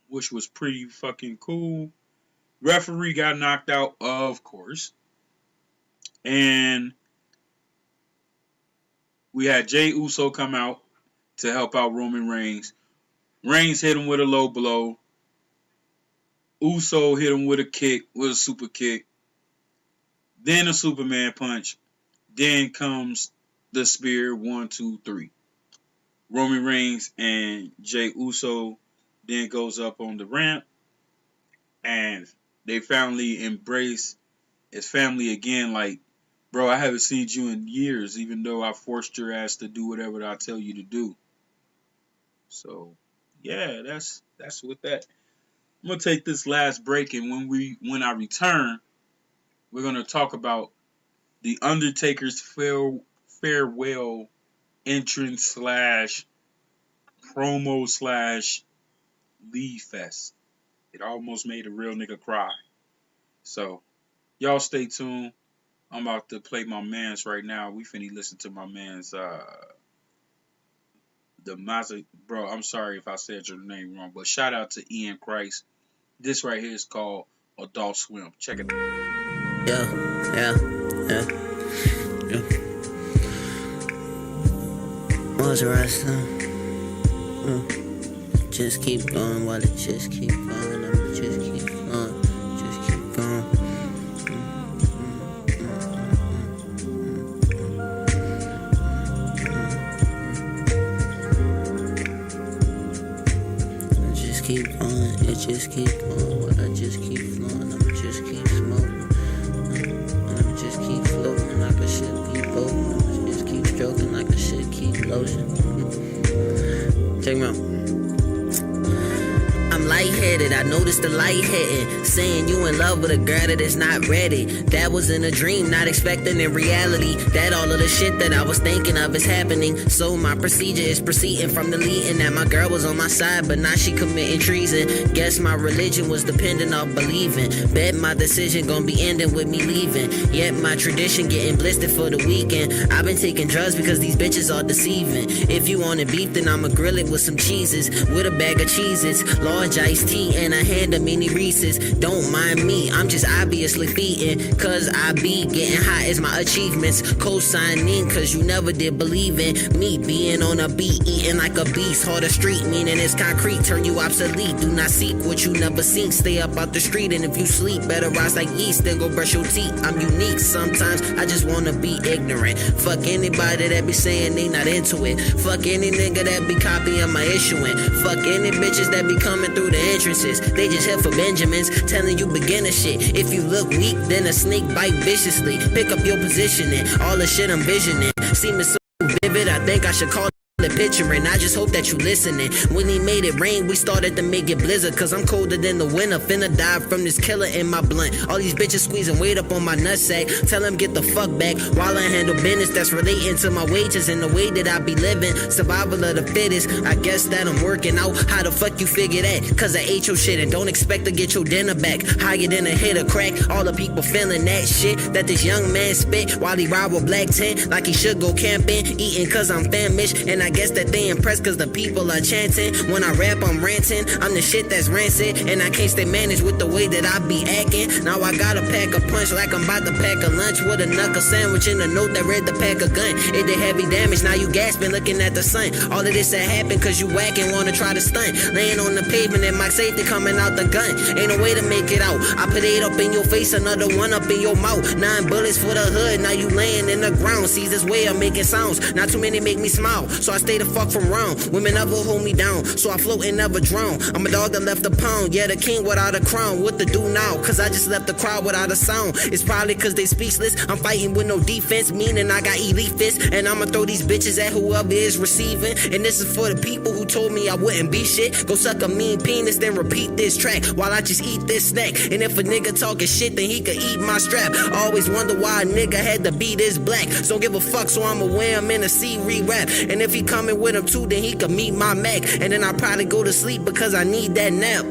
which was pretty fucking cool. Referee got knocked out, of course. And we had Jey Uso come out to help out Roman Reigns. Reigns hit him with a low blow. Uso hit him with a kick, with a super kick. Then a Superman punch. Then comes the spear, 1, 2, 3. Roman Reigns and Jey Uso then goes up on the ramp. And they finally embrace as family again. Like, bro, I haven't seen you in years, even though I forced your ass to do whatever I tell you to do. So, yeah, that's with that. I'm gonna take this last break, and when I return, we're gonna talk about the Undertaker's farewell entrance / promo / Leave Fest. It almost made a real nigga cry. So, y'all stay tuned. I'm about to play my mans right now. We finna listen to my mans, the Mazza. Bro, I'm sorry if I said your name wrong, but shout out to Ian Christ. This right here is called Adult Swim. Check it out. Yeah. Was a wrestler. Just keep going while it just keep going. I'ma just keep going. Just keep going. Just keep going. It just keep going. While I just keep flowing. I'ma just keep smoking. And I'ma just keep floating like I should keep floating. I'ma just keep stroking like I should keep lotion. Check me out. I'm lightheaded, I noticed the light hitting, saying you in love with a girl that is not ready. That was in a dream, not expecting in reality that all of the shit that I was thinking of is happening. So my procedure is proceeding from deleting that my girl was on my side, but now she committing treason. Guess my religion was dependent on believing. Bet my decision gon' be ending with me leaving. Yet my tradition getting blistered for the weekend. I've been taking drugs because these bitches are deceiving. If you want it beef, then I'ma grill it with some cheeses, with a bag of cheeses, large iced tea, and a hand of mini Reese's. Don't mind me, I'm just obviously feeding, cause I be getting high as my achievements. Co-signing, cause you never did believe in me being on a beat, eating like a beast. Harder street, meaning it's concrete, turn you obsolete. Do not seek what you never seen, stay up out the street, and if you sleep, better rise like yeast, then go brush your teeth. I'm unique, sometimes I just wanna be ignorant. Fuck anybody that be saying they not into it. Fuck any nigga that be copying my issuing. Fuck any bitches that be coming through the entrances. They just here for Benjamins, telling you beginner shit. If you look weak, then a snake bite viciously. Pick up your positioning, all the shit I'm visioning seeming so vivid, I think I should call it the picture, and I just hope that you listening. When he made it rain, we started to make it blizzard, cause I'm colder than the winter. Finna die from this killer in my blunt. All these bitches squeezing weight up on my nutsack. Tell them get the fuck back while I handle business that's relating to my wages and the way that I be living. Survival of the fittest. I guess that I'm working out. How the fuck you figure that? Cause I ate your shit and don't expect to get your dinner back. Higher than a hit of crack. All the people feeling that shit that this young man spit while he ride with black tent like he should go camping. Eating cause I'm famished, and I guess that they impressed cause the people are chanting. When I rap, I'm ranting. I'm the shit that's rancid, and I can't stay managed with the way that I be acting. Now I gotta pack a punch like I'm about to pack a lunch with a knuckle sandwich and a note that read to pack a gun. It did heavy damage, now you gasping looking at the sun. All of this that happened cause you whacking, wanna try to stunt. Laying on the pavement and my safety coming out the gun. Ain't no way to make it out. I put 8 up in your face, another 1 up in your mouth. 9 bullets for the hood, now you laying in the ground. Sees this way of making sounds, not too many make me smile, so I stay the fuck from round. Women never hold me down, so I float and never drown. I'm a dog that left a pound, yeah, the king without a crown. What to do now? Cause I just left the crowd without a sound. It's probably cause they speechless. I'm fighting with no defense, meaning I got elite fists, and I'ma throw these bitches at whoever is receiving. And this is for the people who told me I wouldn't be shit. Go suck a mean penis, then repeat this track while I just eat this snack. And if a nigga talking shit, then he could eat my strap. I always wonder why a nigga had to be this black. So don't give a fuck, so I'ma wear him in a C rap. And if he coming with him too, then he could meet my Mac. And then I probably go to sleep because I need that nap.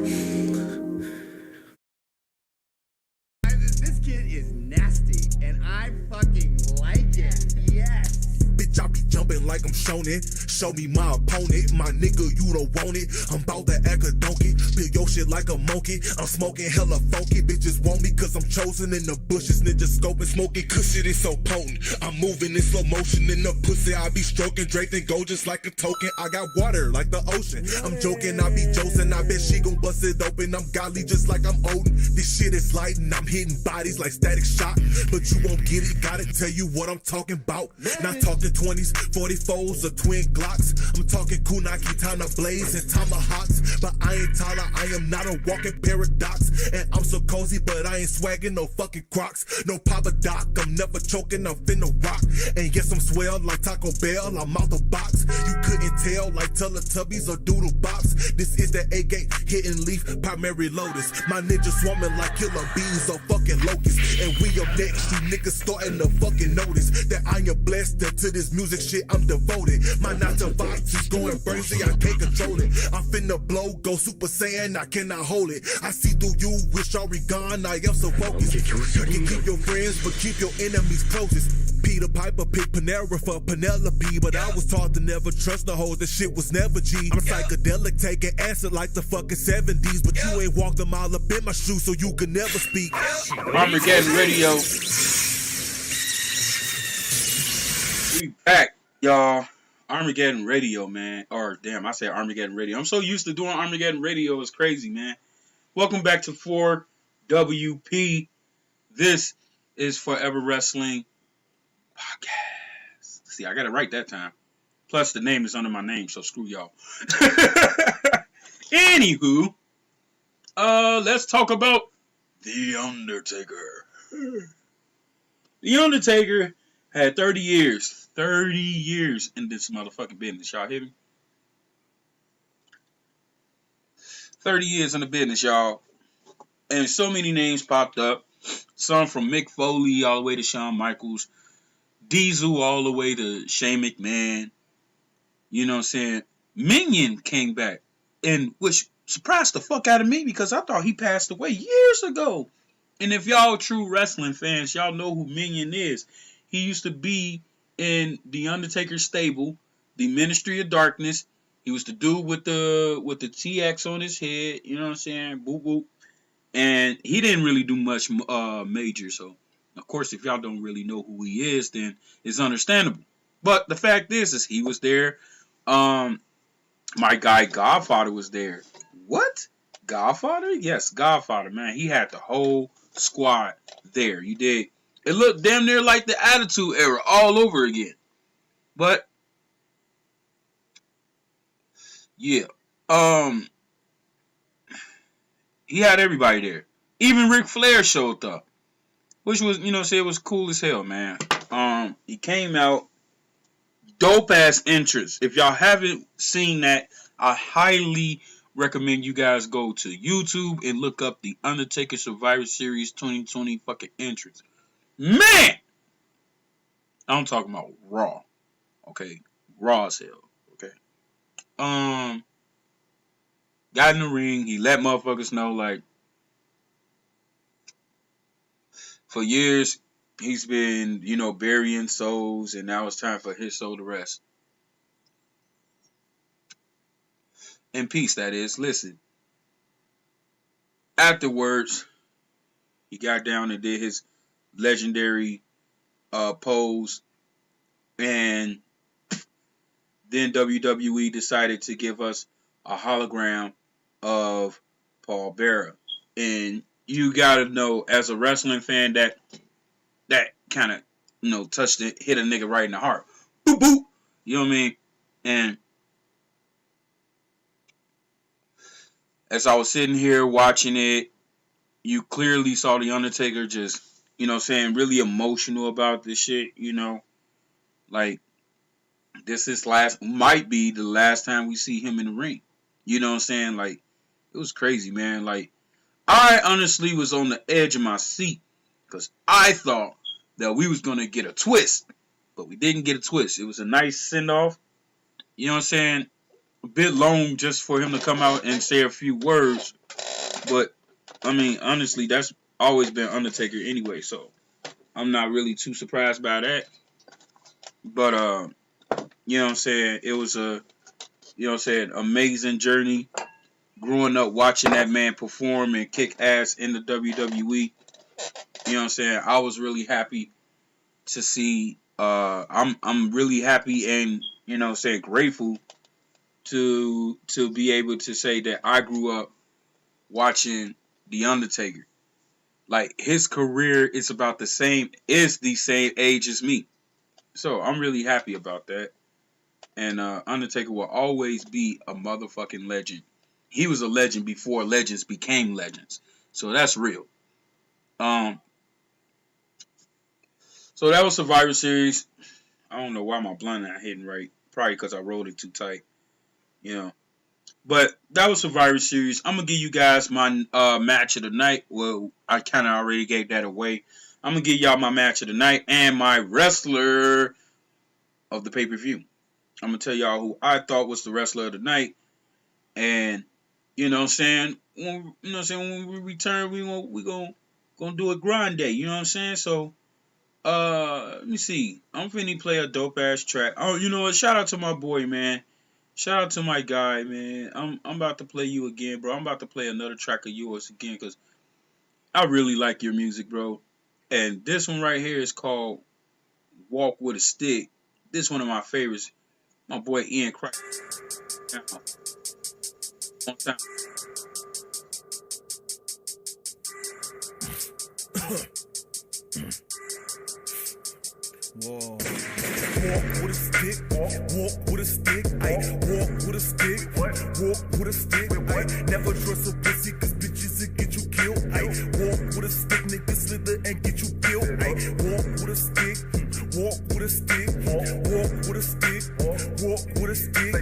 This kid is nasty, and I fucking like it. Yes. Bitch, I be jumping like I'm Shonen. Show me my opponent. My nigga, you don't want it. I'm bout to act a donkey. Pick your shit like a monkey. I'm smoking hella funky. Bitches want me cause I'm chosen in the bushes. Ninja scoping, smoking cause shit is so potent. I'm moving in slow motion in the pussy. I be stroking, draped in gold just like a token. I got water like the ocean. I'm joking, I be Josin. I bet she gon' bust it open. I'm godly just like I'm Odin. This shit is lighting. I'm hitting bodies like Static Shock. But you won't get it. Gotta tell you what I'm talking about. Not talking 20s, 44s, or twin Glocks. I'm talking Kunaki, time to blaze, and tomahawks. But I ain't Tyler, I am not a walking paradox. And I'm so cozy, but I ain't swagging no fucking Crocs. No Papa Doc, I'm never choking, I'm finna rock. And yes, I'm swell like Taco Bell, I'm out the box. You couldn't tell like Teletubbies or Doodle Bops. This is the A-gate, hitting leaf, primary lotus. My ninja swarming like killer bees or fucking locusts. And we up next, you niggas starting to fucking notice that I am blessed, that to this music shit I'm devoted. My 9 to 5 is going crazy, I can't control it. I'm finna blow, go Super Saiyan, I cannot hold it. I see through you with Sharingan, I am so focused. You can keep your friends, but keep your enemies closest. Peter Piper picked Panera for Penelope, but I was taught to never trust the hoes, that shit was never G. I'm psychedelic, taking acid like the fucking 70s, but you ain't walked a mile up in my shoes, so you can never speak. Armageddon Radio. We back, y'all. Armageddon Radio, man. Or damn, I said Armageddon Radio. I'm so used to doing Armageddon Radio, it's crazy, man. Welcome back to 4WP. This is Forever Wrestling Podcast. See, I got it right that time. Plus, the name is under my name, so screw y'all. Anywho, let's talk about The Undertaker. The Undertaker had 30 years. 30 years in this motherfucking business. Y'all hear me? 30 years in the business, y'all. And so many names popped up. Some from Mick Foley all the way to Shawn Michaels. Diesel all the way to Shane McMahon. You know what I'm saying? Minion came back. And which surprised the fuck out of me because I thought he passed away years ago. And if y'all true wrestling fans, y'all know who Minion is. He used to be in the Undertaker stable, the Ministry of Darkness. He was the dude with the TX on his head, you know what I'm saying? Boop boop. And he didn't really do much major, so of course if y'all don't really know who he is, then it's understandable. But the fact is he was there. My guy Godfather was there. What? Godfather? Yes, Godfather, man. He had the whole squad there. You dig? It looked damn near like the Attitude Era all over again. But yeah. He had everybody there. Even Ric Flair showed up. Which was, it was cool as hell, man. He came out Dope ass entrance. If y'all haven't seen that, I highly recommend you guys go to YouTube and look up the Undertaker Survivor Series 2020 fucking entrance. Man! I'm talking about Raw. Okay? Raw as hell. Okay? Got in the ring. He let motherfuckers know, like, for years, he's been, burying souls, and now it's time for his soul to rest. In peace, that is. Listen. Afterwards, he got down and did his legendary pose, and then WWE decided to give us a hologram of Paul Bearer. And you gotta know, as a wrestling fan, that kind of, touched it, hit a nigga right in the heart. Boop, boop. You know what I mean? And as I was sitting here watching it, you clearly saw The Undertaker just, really emotional about this shit, Like, this might be the last time we see him in the ring. You know what I'm saying? Like, it was crazy, man. Like, I honestly was on the edge of my seat because I thought that we was going to get a twist, but we didn't get a twist. It was a nice send-off. You know what I'm saying? A bit long just for him to come out and say a few words, but, I mean, honestly, that's always been Undertaker anyway, so I'm not really too surprised by that. But, you know what I'm saying? It was a, amazing journey. Growing up watching that man perform and kick ass in the WWE. You know what I'm saying? I was really happy to see, I'm really happy and, grateful to be able to say that I grew up watching The Undertaker. Like, his career is the same age as me. So I'm really happy about that. And Undertaker will always be a motherfucking legend. He was a legend before legends became legends. So that's real. So that was Survivor Series. I don't know why my blunt not hitting right. Probably because I rolled it too tight. But that was Survivor Series. I'm going to give you guys my match of the night. Well, I kind of already gave that away. I'm going to give y'all my match of the night and my wrestler of the pay-per-view. I'm going to tell y'all who I thought was the wrestler of the night. And, you know what I'm saying? When we return, we gonna do a grind day. You know what I'm saying? So, let me see. I'm finna play a dope-ass track. Oh, you know what? Shout out to my boy, man. Shout out to my guy, man. I'm about to play you again, bro. I'm about to play another track of yours again because I really like your music, bro. And this one right here is called Walk With a Stick. This is one of my favorites. My boy Ian Christ. One time. Whoa. Walk with a stick, walk with a stick, ayy. Walk with a stick, walk with a stick, ayy. Never trust a pussy, cause bitches will get you killed, ayy. Walk with a stick, niggas slither and get you killed, ayy. Walk with a stick, walk with a stick, walk with a stick, walk with a stick.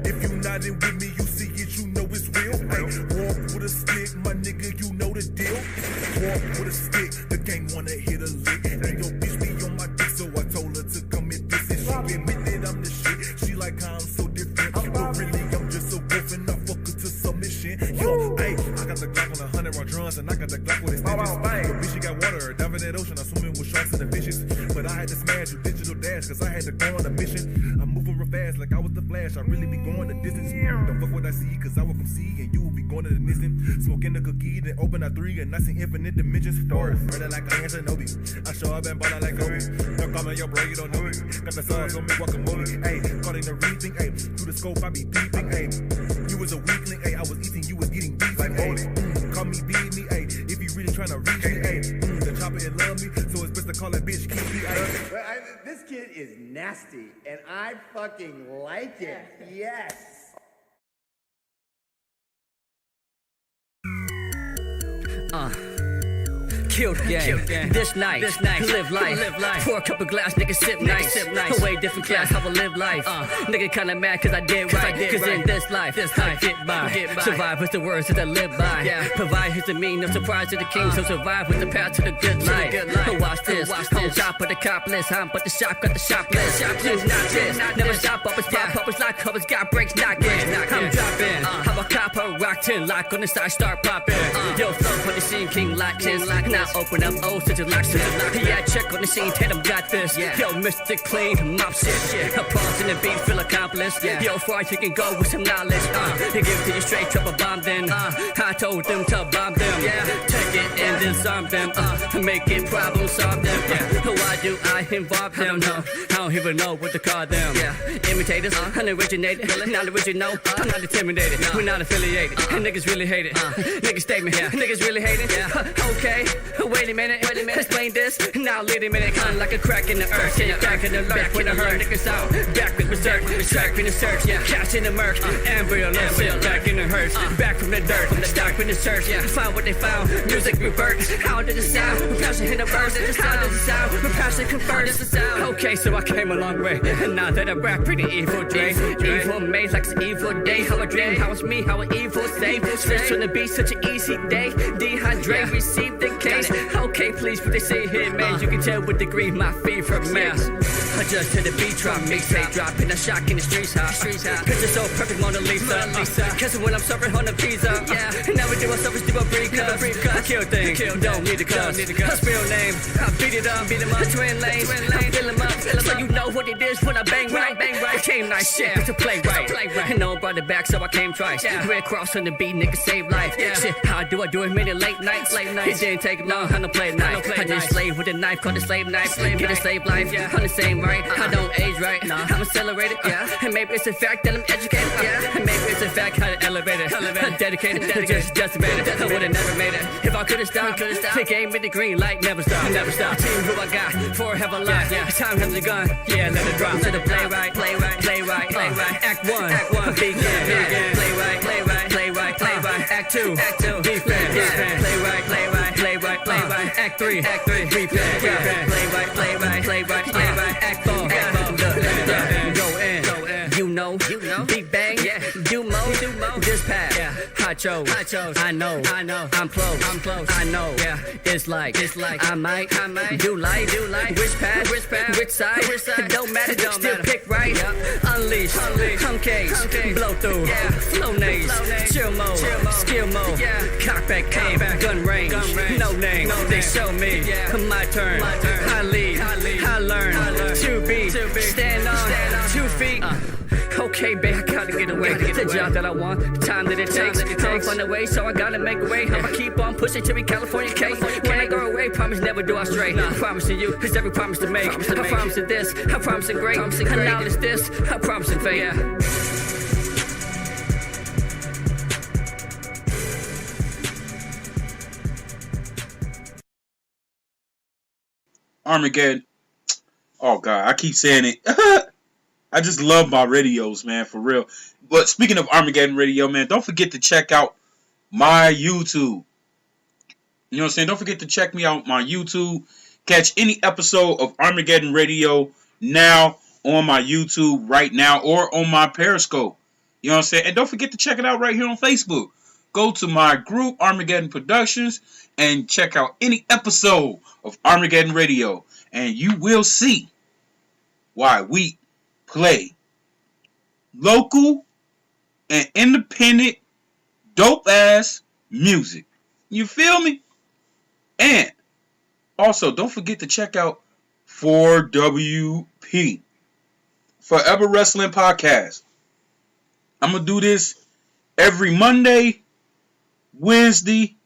If you not in with me, you see it, you know it's real, ayy. Walk with a stick, my nigga, you know the deal. Walk with a stick, the gang wanna hit a lick, and your bitch be on my dick, so I told her to come and this, and she admit that I'm the shit. She like how I'm so different, but really I'm just a wolf and I fuck her to submission. Yo, ayy, I got the Glock on 100 round drums and I got the Glock with extensions. Your bitch, she got water, diving that ocean, I'm swimming with sharks and the fishes. But I had to smash your digital dash, cause I had to go on a mission. I'm moving real fast like I was the Flash, I really be going the distance. Don't fuck what I see, cause I will come see, and you will be going to the distance. Smoking the cookie, then open a 3, and I see infinite dimensions. Doors, running like I am Shinobi. I show up and ballin' like Kobe. Don't call me your bro, you don't know me. Got the sauce on me, guacamole. Ayy, calling the rethink, ayy. Through the scope, I be peeping, ayy. You was a weakling, ayy. I was eating, you was getting beef, like ayy. Call me, beat me, ayy. If you really tryna reach me, ayy. The chopper, it love me, so it's best to call that bitch Kiki, ayy. This kid is nasty, and I fucking like it. Yes. Kill the game. This night, live life. Pour a couple glass, nigga sip nice. A way different class, how I live life. Nigga kinda mad cause I did right. Cause in this life, I get by. Survive with the words that I live by. Provide his to me, no surprise to the king. So survive with the path to the good life. Watch this, on top of the cop list. I'm but the shop, got the shop list. Just not this, never stop up, it's pop up, it's lock covers, got breaks, knock in. I'm dropping, how a cop, a rock 10, lock on the side, start popping. Yo, flow on the scene, king lock 10. Now open up, oh, such a lock shit. Yeah, check on the scene, tell them got this. Yo, Mr. Clean, mop shit. A pause in the beat, feel accomplished. Yo, far as you can go with some knowledge. They give it to you straight, trouble bomb then. I told them to bomb them. Take it and disarm them. Make it problem solve them. Why do I involve them? No, I don't even know what to call them. Imitators, unoriginated, not original. I'm not intimidated. We're not affiliated. Niggas really hate it. Niggas statement. Niggas really hate it. Okay, wait a minute. Explain this. Now lead a minute. Kind of like a crack in the earth. Yeah, crack in the lurk. When I heard niggas out. Back with berserk. Track in the search. Cash in the murk. Embryo listen. Back in the hearse. Back from the dirt. Stock in the search. Find what they found. Music reverts. How did it sound? Passion in the verse. How does it sound? Passion converts. Okay, so I came a long way. Now that I rap pretty evil, Dre. Evil made like an evil day. How I dream, how it's me, how an evil save. Switch on the beat, such an easy day. Dehydrate, receive the case. Okay, please, what they say here, man. You can tell with degree my fever mess. Adjust to the beat, drop mixtape, dropping a shock in the streets, Cause it's so perfect, Mona Lisa. Cause when I'm serving on the pizza, never do I service, do a break up. I kill things, don't need a cuss. I spill name, I beat it up, twin lanes, I fill them up. So you know what it is when I bang right. I came nice shit to play right. And no one brought it back, so I came twice. Red cross on the beat, nigga save life. Shit, how do I do it? Many late nights. It didn't take long, I don't play night. I just slave with a knife, called a slave knife. Get a slave life, on the same right. I don't age right, I'm accelerated. And maybe it's a fact that I'm educated. And maybe it's a fact how to elevate it. Dedicated, just decimated. I would've never made it if I could've stopped. The game with the green light, never stop. Team who I got, for have a lot. Time has begun, let it drop. To the play right. Act one, begin. Play right. Act two, defense. Play right. Act three, replay. Play right. Act four, go in. You know. Big bang, do mo. This path, I chose. I know. I'm close. I know. It's like I might do life. Which path, which side? Don't matter. Still pick right. Unleash. Come cage. Blow through. Flow nays. Chill mode. Skill mode. Cock back, aim. Gun range. No name. They show me. My turn. I lead. I learn. To be. Stand on 2 feet. Okay, babe, I gotta get away. The job that I want, the time that it takes. I'ma find a way, so I gotta make a way. I'ma keep on pushing till we California cake. When I go away, promise never do I stray. I promise to you, it's every promise to make. I promise to this, I promise to great. And now it's this, I promise to fate. Armageddon. Oh God, I keep saying it. I just love my radios, man, for real. But speaking of Armageddon Radio, man, don't forget to check out my YouTube. You know what I'm saying? Don't forget to check me out my YouTube. Catch any episode of Armageddon Radio now on my YouTube right now or on my Periscope. You know what I'm saying? And don't forget to check it out right here on Facebook. Go to my group, Armageddon Productions, and check out any episode of Armageddon Radio. And you will see why we play local and independent dope ass music. You feel me? And also don't forget to check out 4WP, Forever Wrestling Podcast. I'm gonna do this every Monday, Wednesday.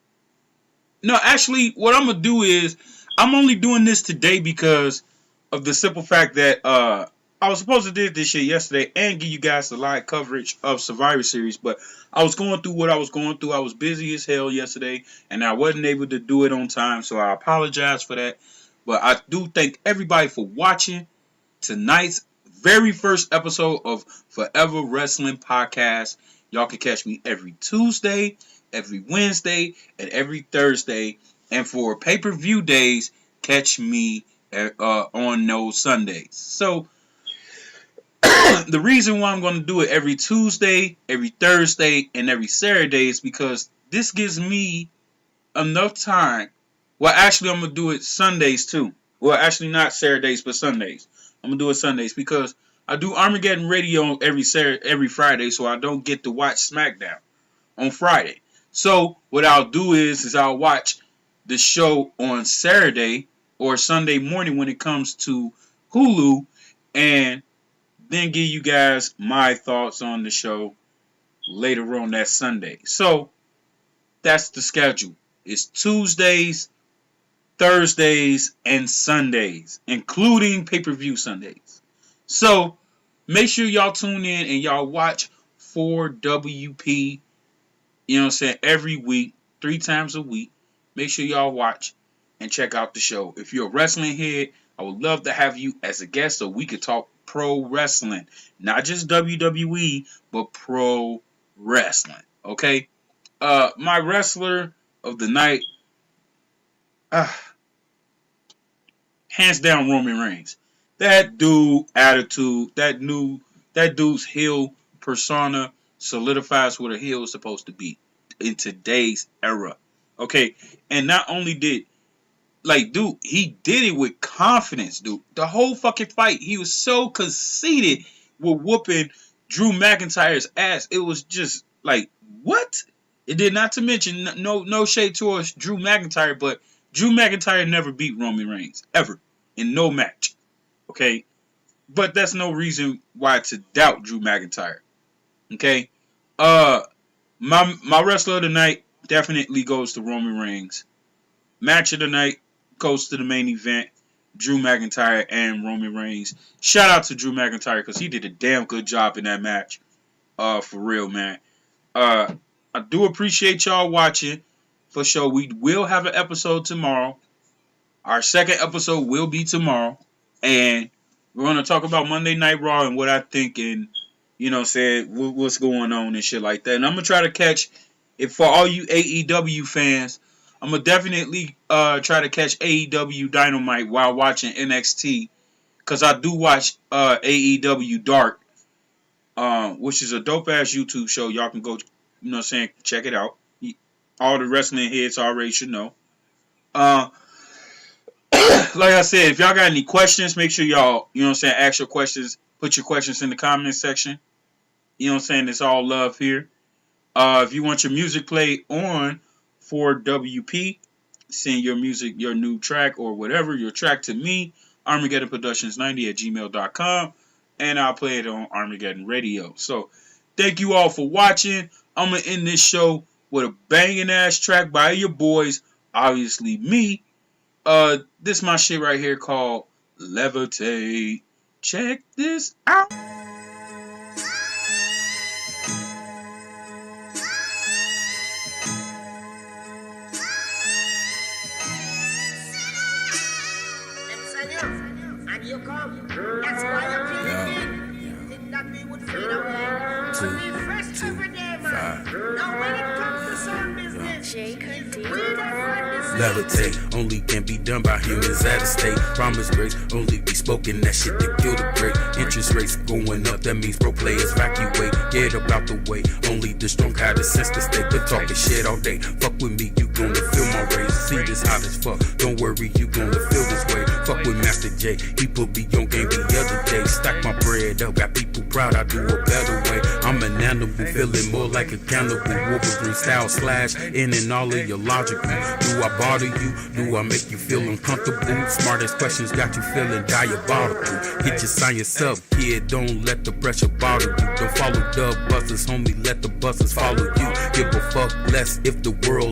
No, actually what I'm gonna do is I'm only doing this today because of the simple fact that I was supposed to do this shit yesterday and give you guys the live coverage of Survivor Series, but I was going through what I was going through. I was busy as hell yesterday, and I wasn't able to do it on time, so I apologize for that. But I do thank everybody for watching tonight's very first episode of Forever Wrestling Podcast. Y'all can catch me every Tuesday, every Wednesday, and every Thursday And for pay-per-view days, catch me on those Sundays. So the reason why I'm going to do it every Tuesday, every Thursday, and every Saturday is because this gives me enough time. Well, actually, I'm going to do it Sundays too. Well, actually not Saturdays, but Sundays. I'm going to do it Sundays because I do Armageddon Radio every Friday, so I don't get to watch SmackDown on Friday. So what I'll do is I'll watch the show on Saturday or Sunday morning when it comes to Hulu, and then give you guys my thoughts on the show later on that Sunday. So that's the schedule. It's Tuesdays, Thursdays, and Sundays, including pay-per-view Sundays. So make sure y'all tune in and y'all watch 4WP, you know what I'm saying, every week, 3 times a week. Make sure y'all watch and check out the show. If you're a wrestling head, I would love to have you as a guest so we could talk pro wrestling. Not just WWE, but pro wrestling. Okay? My wrestler of the night, hands down, Roman Reigns. That dude attitude, that dude's heel persona solidifies what a heel is supposed to be in today's era. Okay? And not only did, dude, he did it with confidence, dude. The whole fucking fight, he was so conceited with whooping Drew McIntyre's ass. It was just like, what? It did not to mention, no shade towards Drew McIntyre, but Drew McIntyre never beat Roman Reigns, ever, in no match. Okay? But that's no reason why to doubt Drew McIntyre. Okay? My wrestler of the night definitely goes to Roman Reigns. Match of the night goes to the main event, Drew McIntyre and Roman Reigns. Shout out to Drew McIntyre because he did a damn good job in that match. For real, man. I do appreciate y'all watching. For sure, we will have an episode tomorrow. Our second episode will be tomorrow. And we're going to talk about Monday Night Raw and what I think and, you know, say what's going on and shit like that. And I'm going to try to catch, if for all you AEW fans, I'm going to definitely try to catch AEW Dynamite while watching NXT. Because I do watch AEW Dark, which is a dope-ass YouTube show. Y'all can go, you know what I'm saying, check it out. All the wrestling heads already should know. Like I said, if y'all got any questions, make sure y'all, you know what I'm saying, ask your questions. Put your questions in the comment section. You know what I'm saying? It's all love here. If you want your music played on 4WP, send your music, your new track or whatever, your track to me, Armageddon Productions 90@gmail.com, and I'll play it on Armageddon Radio. So, thank you all for watching. I'm going to end this show with a banging ass track by your boys, obviously me. This my shit right here called Levitate. Check this out. And you come. That's why you're feeling think that we would fade away. To be fresh every day, man. Now when it comes to some business, it's we that run this. Levitate only can be done by humans at a state. Promise grace only be spoken. That shit that kill the great. Interest rates going up. That means pro players evacuate. Get up out the way. Only the strong had a sense to stay. But talking shit all day. Fuck with me, you gonna feel my race. See this hot as fuck. Don't worry, you gonna feel this way. Fuck with Master J. He put me on game the other day. Stack my bread up. Got people proud. I do a better way. I'm an animal, feeling more like a cannibal. Wolverine style slash in and all of your logical. Do I bother you? Do I make you feel uncomfortable? Smartest questions got you feeling diabolical. Get your science up, kid. Don't let the pressure bother you. Don't follow the buses, homie. Let the buses follow you. Give a fuck less if the world